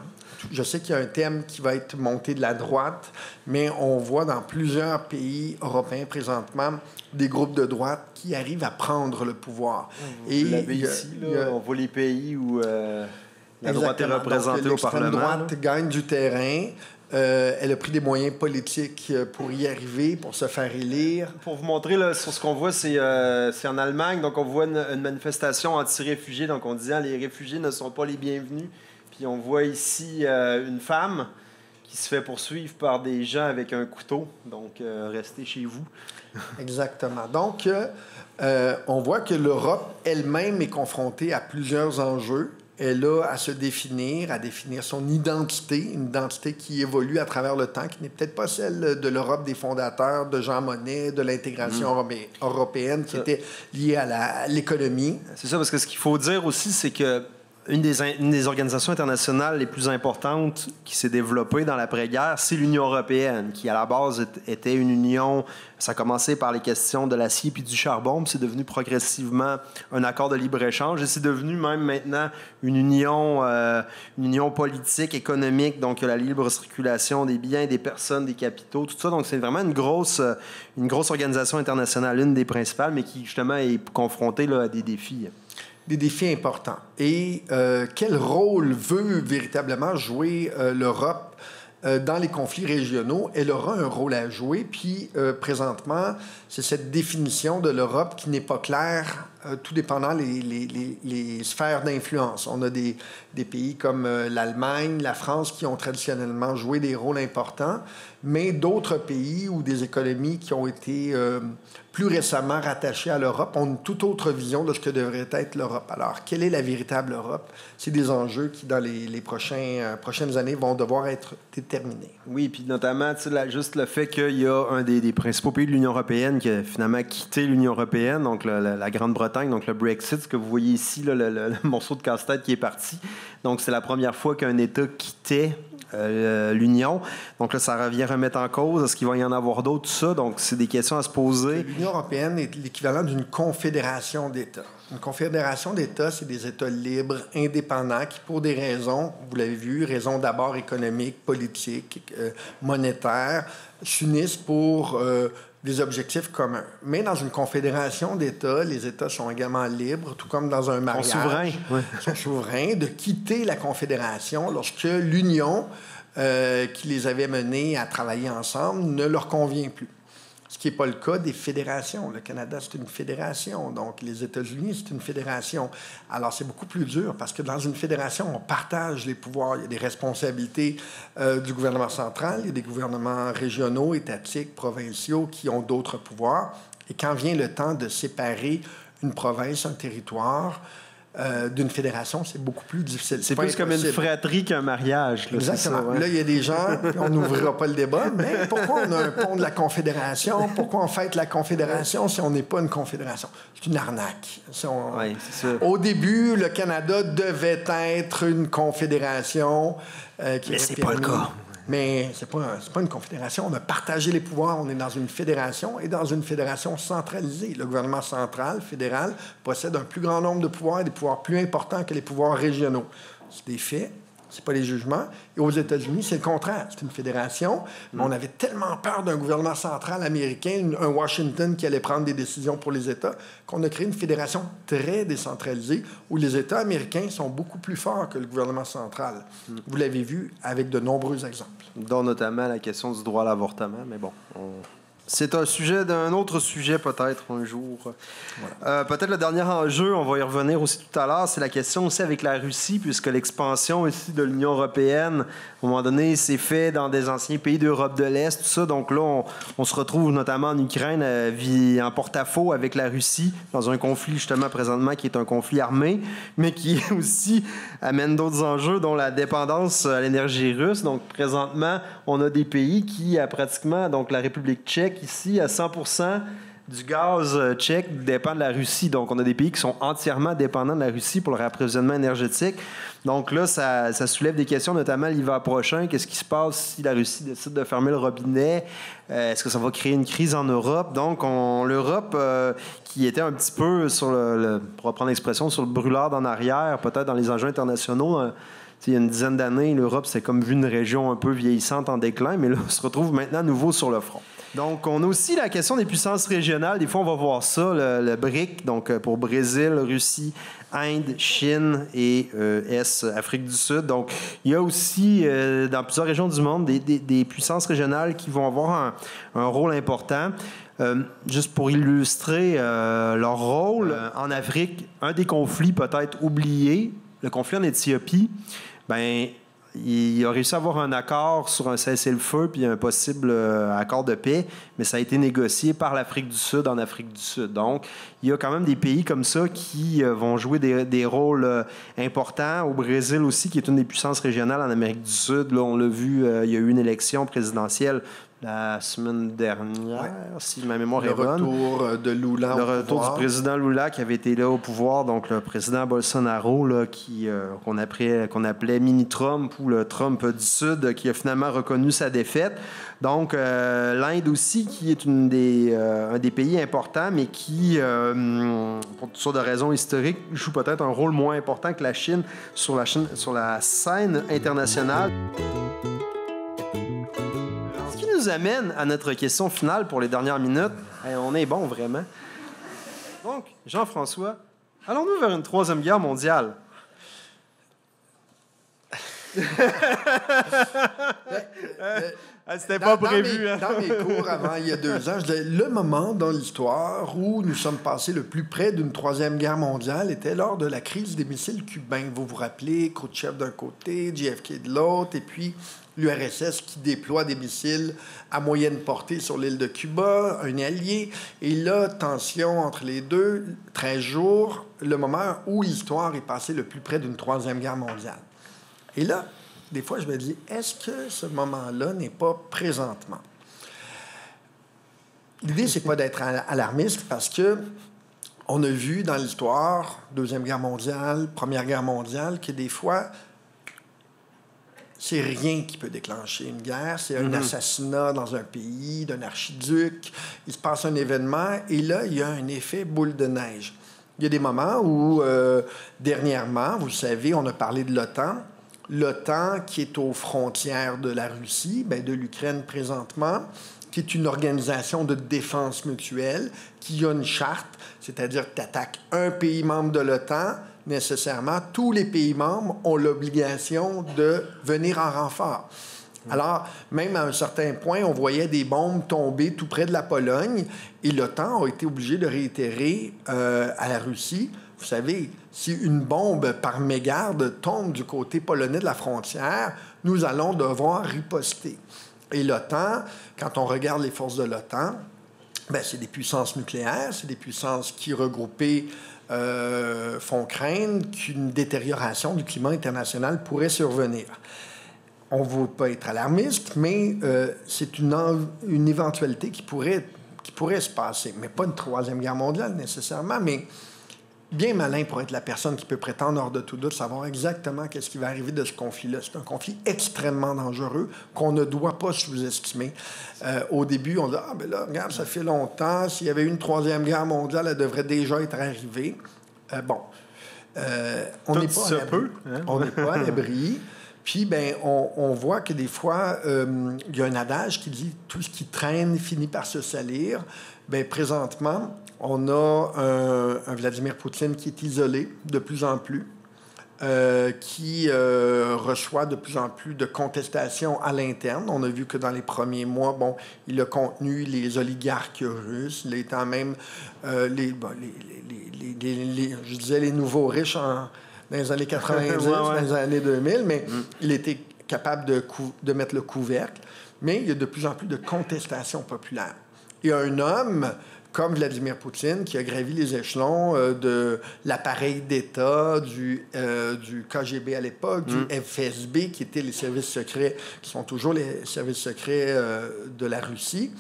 Je sais qu'il y a un thème qui va être monté de la droite, mais on voit dans plusieurs pays européens présentement des groupes de droite qui arrivent à prendre le pouvoir. Et ici, on voit les pays où la droite est représentée au Parlement. L'extrême droite gagne du terrain. Elle a pris des moyens politiques pour y arriver, pour se faire élire. Pour vous montrer, là, sur ce qu'on voit, c'est en Allemagne. Donc, on voit une manifestation anti-réfugiés. Donc, on disait les réfugiés ne sont pas les bienvenus. Puis on voit ici une femme qui se fait poursuivre par des gens avec un couteau. Donc, restez chez vous. Exactement. Donc, on voit que l'Europe elle-même est confrontée à plusieurs enjeux. Elle a à se définir, à définir son identité, une identité qui évolue à travers le temps, qui n'est peut-être pas celle de l'Europe des fondateurs, de Jean Monnet, de l'intégration européenne, qui était liée à l'économie. C'est ça, parce que ce qu'il faut dire aussi, c'est que une des organisations internationales les plus importantes qui s'est développée dans l'après-guerre, c'est l'Union européenne, qui à la base était une union. Ça a commencé par les questions de l'acier puis du charbon, puis c'est devenu progressivement un accord de libre-échange, et c'est devenu même maintenant une union politique, économique, donc la libre circulation des biens, des personnes, des capitaux, tout ça. Donc c'est vraiment une grosse organisation internationale, une des principales, mais qui justement est confrontée là, à des défis. Des défis importants. Et quel rôle veut véritablement jouer l'Europe dans les conflits régionaux, elle aura un rôle à jouer. Puis, présentement, c'est cette définition de l'Europe qui n'est pas claire, tout dépendant les sphères d'influence. On a des pays comme l'Allemagne, la France, qui ont traditionnellement joué des rôles importants, mais d'autres pays ou des économies qui ont été plus récemment rattachées à l'Europe ont une toute autre vision de ce que devrait être l'Europe. Alors, quelle est la véritable Europe? C'est des enjeux qui, dans les prochaines années, vont devoir être déterminés. Oui, puis notamment, juste le fait qu'il y a un des principaux pays de l'Union européenne qui a finalement quitté l'Union européenne, donc la Grande-Bretagne, donc le Brexit, ce que vous voyez ici, là, le morceau de casse-tête qui est parti. Donc, c'est la première fois qu'un État quittait l'Union. Donc là, ça revient remettre en cause. Est-ce qu'il va y en avoir d'autres, tout ça? Donc, c'est des questions à se poser. L'Union européenne est l'équivalent d'une confédération d'États. Une confédération d'États, c'est des États libres, indépendants, qui, pour des raisons, vous l'avez vu, raisons d'abord économiques, politiques, monétaires, s'unissent pour des objectifs communs. Mais dans une confédération d'États, les États sont également libres, tout comme dans un mariage. Ils sont souverains de quitter la confédération lorsque l'union qui les avait menés à travailler ensemble ne leur convient plus. Ce qui n'est pas le cas des fédérations. Le Canada, c'est une fédération. Donc, les États-Unis, c'est une fédération. Alors, c'est beaucoup plus dur parce que dans une fédération, on partage les pouvoirs. Il y a des responsabilités du gouvernement central, il y a des gouvernements régionaux, étatiques, provinciaux qui ont d'autres pouvoirs. Et quand vient le temps de séparer une province, un territoire, d'une fédération, c'est beaucoup plus difficile. C'est plus comme une fratrie qu'un mariage. Là, exactement. Ça, ouais. Là, il y a des gens, on n'ouvrira pas le débat, mais pourquoi on a un pont de la Confédération? Pourquoi on fête la Confédération si on n'est pas une confédération? C'est une arnaque. Oui, c'est ça. Au début, le Canada devait être une confédération. Mais c'est pas le cas. Mais c'est pas une confédération. On a partagé les pouvoirs. On est dans une fédération et dans une fédération centralisée. Le gouvernement central, fédéral, possède un plus grand nombre de pouvoirs et des pouvoirs plus importants que les pouvoirs régionaux. C'est des faits. C'est pas les jugements. Et aux États-Unis, c'est le contraire. C'est une fédération. Mais on avait tellement peur d'un gouvernement central américain, un Washington qui allait prendre des décisions pour les États, qu'on a créé une fédération très décentralisée où les États américains sont beaucoup plus forts que le gouvernement central. Vous l'avez vu avec de nombreux exemples. Dont notamment la question du droit à l'avortement. Mais bon, c'est un sujet d'un autre sujet peut-être un jour. Voilà. Peut-être le dernier enjeu, on va y revenir aussi tout à l'heure, c'est la question aussi avec la Russie, puisque l'expansion ici de l'Union européenne, à un moment donné, s'est fait dans des anciens pays d'Europe de l'Est, tout ça. Donc là, on se retrouve notamment en Ukraine en porte-à-faux avec la Russie, dans un conflit justement présentement qui est un conflit armé, mais qui aussi amène d'autres enjeux, dont la dépendance à l'énergie russe. Donc présentement, on a des pays qui, pratiquement, donc la République tchèque, ici, à 100% du gaz tchèque dépend de la Russie. Donc, on a des pays qui sont entièrement dépendants de la Russie pour leur approvisionnement énergétique. Donc là, ça soulève des questions, notamment l'hiver prochain. Qu'est-ce qui se passe si la Russie décide de fermer le robinet? Est-ce que ça va créer une crise en Europe? Donc, l'Europe, qui était un petit peu, pour reprendre l'expression, sur le brûlard d'en arrière, peut-être dans les enjeux internationaux, il y a une dizaine d'années, l'Europe, c'est comme vu une région un peu vieillissante en déclin, mais là, on se retrouve maintenant à nouveau sur le front. Donc, on a aussi la question des puissances régionales. Des fois, on va voir ça, le BRIC, donc pour Brésil, Russie, Inde, Chine et Afrique du Sud. Donc, il y a aussi, dans plusieurs régions du monde, des puissances régionales qui vont avoir un rôle important. Juste pour illustrer leur rôle, en Afrique, un des conflits peut-être oubliés, le conflit en Éthiopie, il a réussi à avoir un accord sur un cessez-le-feu puis un possible accord de paix, mais ça a été négocié par l'Afrique du Sud en Afrique du Sud. Donc, il y a quand même des pays comme ça qui vont jouer des rôles importants. Au Brésil aussi, qui est une des puissances régionales en Amérique du Sud. Là, on l'a vu, il y a eu une élection présidentielle la semaine dernière, si ma mémoire est bonne. Le retour de Lula Le retour du président Lula qui avait été là au pouvoir, donc le président Bolsonaro, là, qu'on appelait mini-Trump ou le Trump du Sud, qui a finalement reconnu sa défaite. Donc, l'Inde aussi, qui est un des pays importants, mais qui, pour toutes sortes de raisons historiques, joue peut-être un rôle moins important que la Chine sur la scène internationale. Ce qui nous amène à notre question finale pour les dernières minutes. On est bon, vraiment. Donc, Jean-François, allons-nous vers une troisième guerre mondiale? C'était pas prévu. Dans mes cours avant, il y a 2 ans, je disais, le moment dans l'histoire où nous sommes passés le plus près d'une troisième guerre mondiale était lors de la crise des missiles cubains. Vous vous rappelez, Khrouchtchev d'un côté, JFK de l'autre, et puis l'URSS qui déploie des missiles à moyenne portée sur l'île de Cuba, un allié. Et là, tension entre les deux, 13 jours, le moment où l'histoire est passée le plus près d'une troisième guerre mondiale. Et là, des fois, je me dis, est-ce que ce moment-là n'est pas présentement? L'idée, c'est pas d'être alarmiste parce que on a vu dans l'histoire, Deuxième Guerre mondiale, Première Guerre mondiale, que des fois, c'est rien qui peut déclencher une guerre. C'est un assassinat dans un pays, d'un archiduc. Il se passe un événement et là, il y a un effet boule de neige. Il y a des moments où, dernièrement, vous savez, on a parlé de l'OTAN. L'OTAN, qui est aux frontières de la Russie, de l'Ukraine présentement, qui est une organisation de défense mutuelle, qui a une charte, c'est-à dire que tu attaques un pays membre de l'OTAN, nécessairement, tous les pays membres ont l'obligation de venir en renfort. Alors, même à un certain point, on voyait des bombes tomber tout près de la Pologne et l'OTAN a été obligé de réitérer à la Russie, vous savez, si une bombe par mégarde tombe du côté polonais de la frontière, nous allons devoir riposter. Et l'OTAN, quand on regarde les forces de l'OTAN, c'est des puissances nucléaires, c'est des puissances qui, regroupées, font craindre qu'une détérioration du climat international pourrait survenir. On ne veut pas être alarmiste, mais c'est une éventualité qui pourrait se passer. Mais pas une troisième guerre mondiale nécessairement, mais bien malin pour être la personne qui peut prétendre hors de tout doute savoir exactement qu'est-ce qui va arriver de ce conflit-là. C'est un conflit extrêmement dangereux qu'on ne doit pas sous-estimer. Au début, on dit « Ah, ben là, regarde, ça fait longtemps. S'il y avait eu une troisième guerre mondiale, elle devrait déjà être arrivée. » On n'est pas à l'abri. On n'est pas à l'abri. Puis, on voit que des fois, il y a un adage qui dit « Tout ce qui traîne finit par se salir. » Présentement, on a un Vladimir Poutine qui est isolé de plus en plus, qui reçoit de plus en plus de contestations à l'interne. On a vu que dans les premiers mois, il a contenu les oligarques russes, il étant même les nouveaux riches dans les années 90, dans les années 2000, mais il était capable de mettre le couvercle. Mais il y a de plus en plus de contestations populaires. Il y a un homme comme Vladimir Poutine, qui a gravi les échelons de l'appareil d'État, du KGB à l'époque, du FSB, qui étaient les services secrets, qui sont toujours les services secrets de la Russie,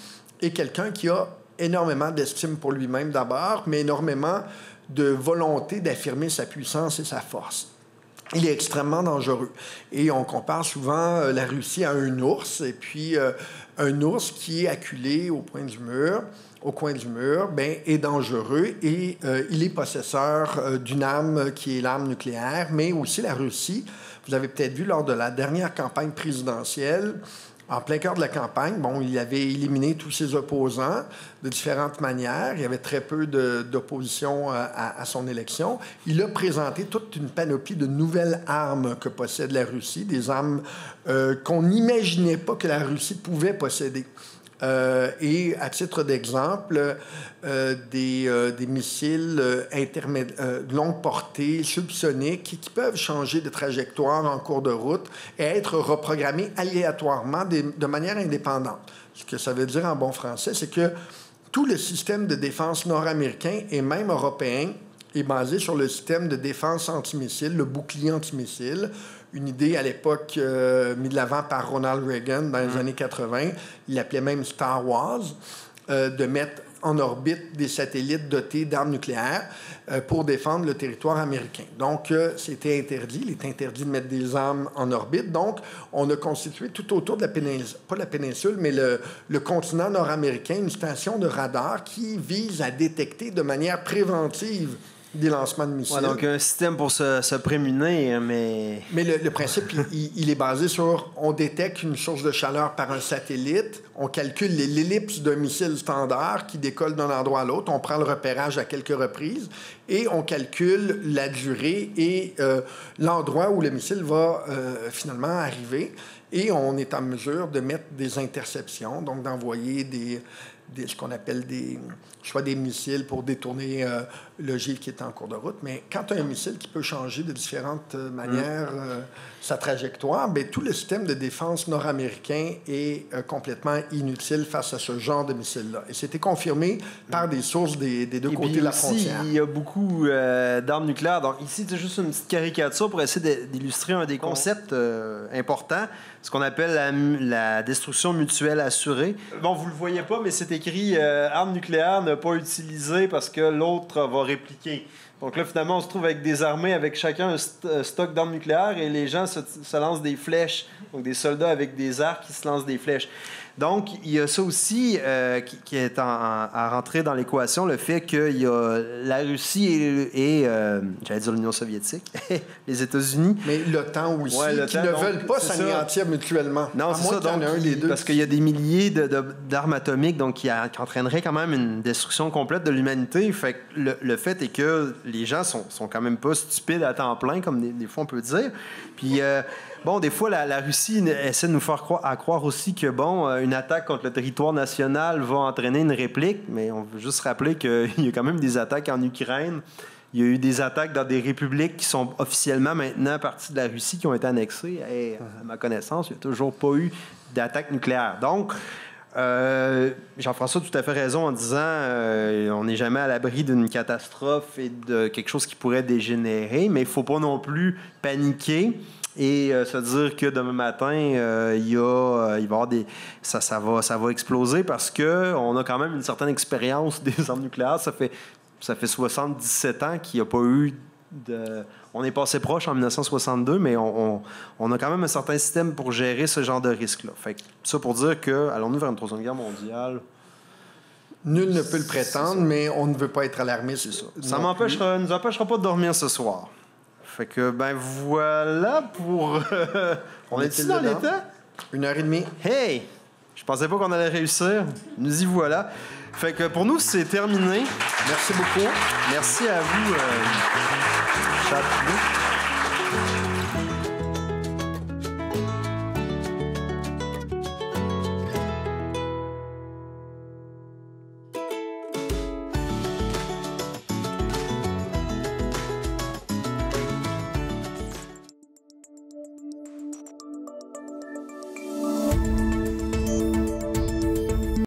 et quelqu'un qui a énormément d'estime pour lui-même d'abord, mais énormément de volonté d'affirmer sa puissance et sa force. Il est extrêmement dangereux. Et on compare souvent la Russie à un ours, et puis un ours qui est acculé au coin du mur, est dangereux et il est possesseur d'une arme qui est l'arme nucléaire, mais aussi la Russie. Vous avez peut-être vu lors de la dernière campagne présidentielle, en plein cœur de la campagne, il avait éliminé tous ses opposants de différentes manières. Il y avait très peu d'opposition à son élection. Il a présenté toute une panoplie de nouvelles armes que possède la Russie, des armes qu'on n'imaginait pas que la Russie pouvait posséder. Et à titre d'exemple, des missiles de longue portée, subsoniques, qui peuvent changer de trajectoire en cours de route et être reprogrammés aléatoirement de manière indépendante. Ce que ça veut dire en bon français, c'est que tout le système de défense nord-américain et même européen est basé sur le système de défense antimissile, le bouclier antimissile. Une idée à l'époque mise de l'avant par Ronald Reagan dans les années 80. Il l'appelait même Star Wars, de mettre en orbite des satellites dotés d'armes nucléaires pour défendre le territoire américain. Donc, c'était interdit. Il est interdit de mettre des armes en orbite. Donc, on a constitué tout autour de la péninsule, pas la péninsule, mais le continent nord-américain, une station de radar qui vise à détecter de manière préventive des lancements de missiles. Ouais, donc un système pour se prémunir, mais... Mais le principe, il est basé sur, on détecte une source de chaleur par un satellite, on calcule l'ellipse d'un missile standard qui décolle d'un endroit à l'autre, on prend le repérage à quelques reprises et on calcule la durée et l'endroit où le missile va finalement arriver. Et on est en mesure de mettre des interceptions, donc d'envoyer ce qu'on appelle soit des missiles pour détourner l'ogive qui est en cours de route. Mais quand tu as un missile qui peut changer de différentes manières sa trajectoire, bien, tout le système de défense nord-américain est complètement inutile face à ce genre de missile-là. Et c'était confirmé par des sources des deux côtés de la frontière. Il y a beaucoup d'armes nucléaires. Donc ici, c'est juste une petite caricature pour essayer d'illustrer un des concepts importants, ce qu'on appelle la destruction mutuelle assurée. Bon, vous le voyez pas, mais c'est écrit armes nucléaires ne pas utiliser parce que l'autre va répliquer. Donc là, finalement, on se trouve avec des armées, avec chacun un stock d'armes nucléaires et les gens se lancent des flèches. Donc des soldats avec des arcs qui se lancent des flèches. Donc, il y a ça aussi qui est à rentrer dans l'équation, le fait qu'il y a la Russie et j'allais dire l'Union soviétique, les États-Unis. Mais l'OTAN aussi, qui ne veulent pas s'anéantir mutuellement. Non, c'est ça. Donc, parce qu'il y a des milliers d'armes atomiques donc, qui entraîneraient quand même une destruction complète de l'humanité. Fait que le fait est que les gens sont quand même pas stupides à temps plein, comme des fois on peut dire. Puis... bon, des fois, la Russie essaie de nous faire croire aussi que, bon, une attaque contre le territoire national va entraîner une réplique, mais on veut juste rappeler qu'il y a quand même des attaques en Ukraine. Il y a eu des attaques dans des républiques qui sont officiellement maintenant partie de la Russie, qui ont été annexées. Et, à ma connaissance, il n'y a toujours pas eu d'attaque nucléaire. Donc, Jean-François a tout à fait raison en disant on n'est jamais à l'abri d'une catastrophe et de quelque chose qui pourrait dégénérer, mais il ne faut pas non plus paniquer. Et se dire que demain matin, il va y avoir ça va exploser parce qu'on a quand même une certaine expérience des armes nucléaires. Ça fait 77 ans qu'il n'y a pas eu de... On est passé proche en 1962, mais on a quand même un certain système pour gérer ce genre de risque-là. Fait que ça pour dire que, allons-nous vers une troisième guerre mondiale? Nul ne peut le prétendre, mais on ne veut pas être alarmiste. C'est ça. Ça ne nous empêchera pas de dormir ce soir. Fait que, ben voilà pour... on est-tu dans les temps? 1h30. Hey! Je pensais pas qu'on allait réussir. Nous y voilà. Fait que pour nous, c'est terminé. Merci beaucoup. Merci à vous, Chad.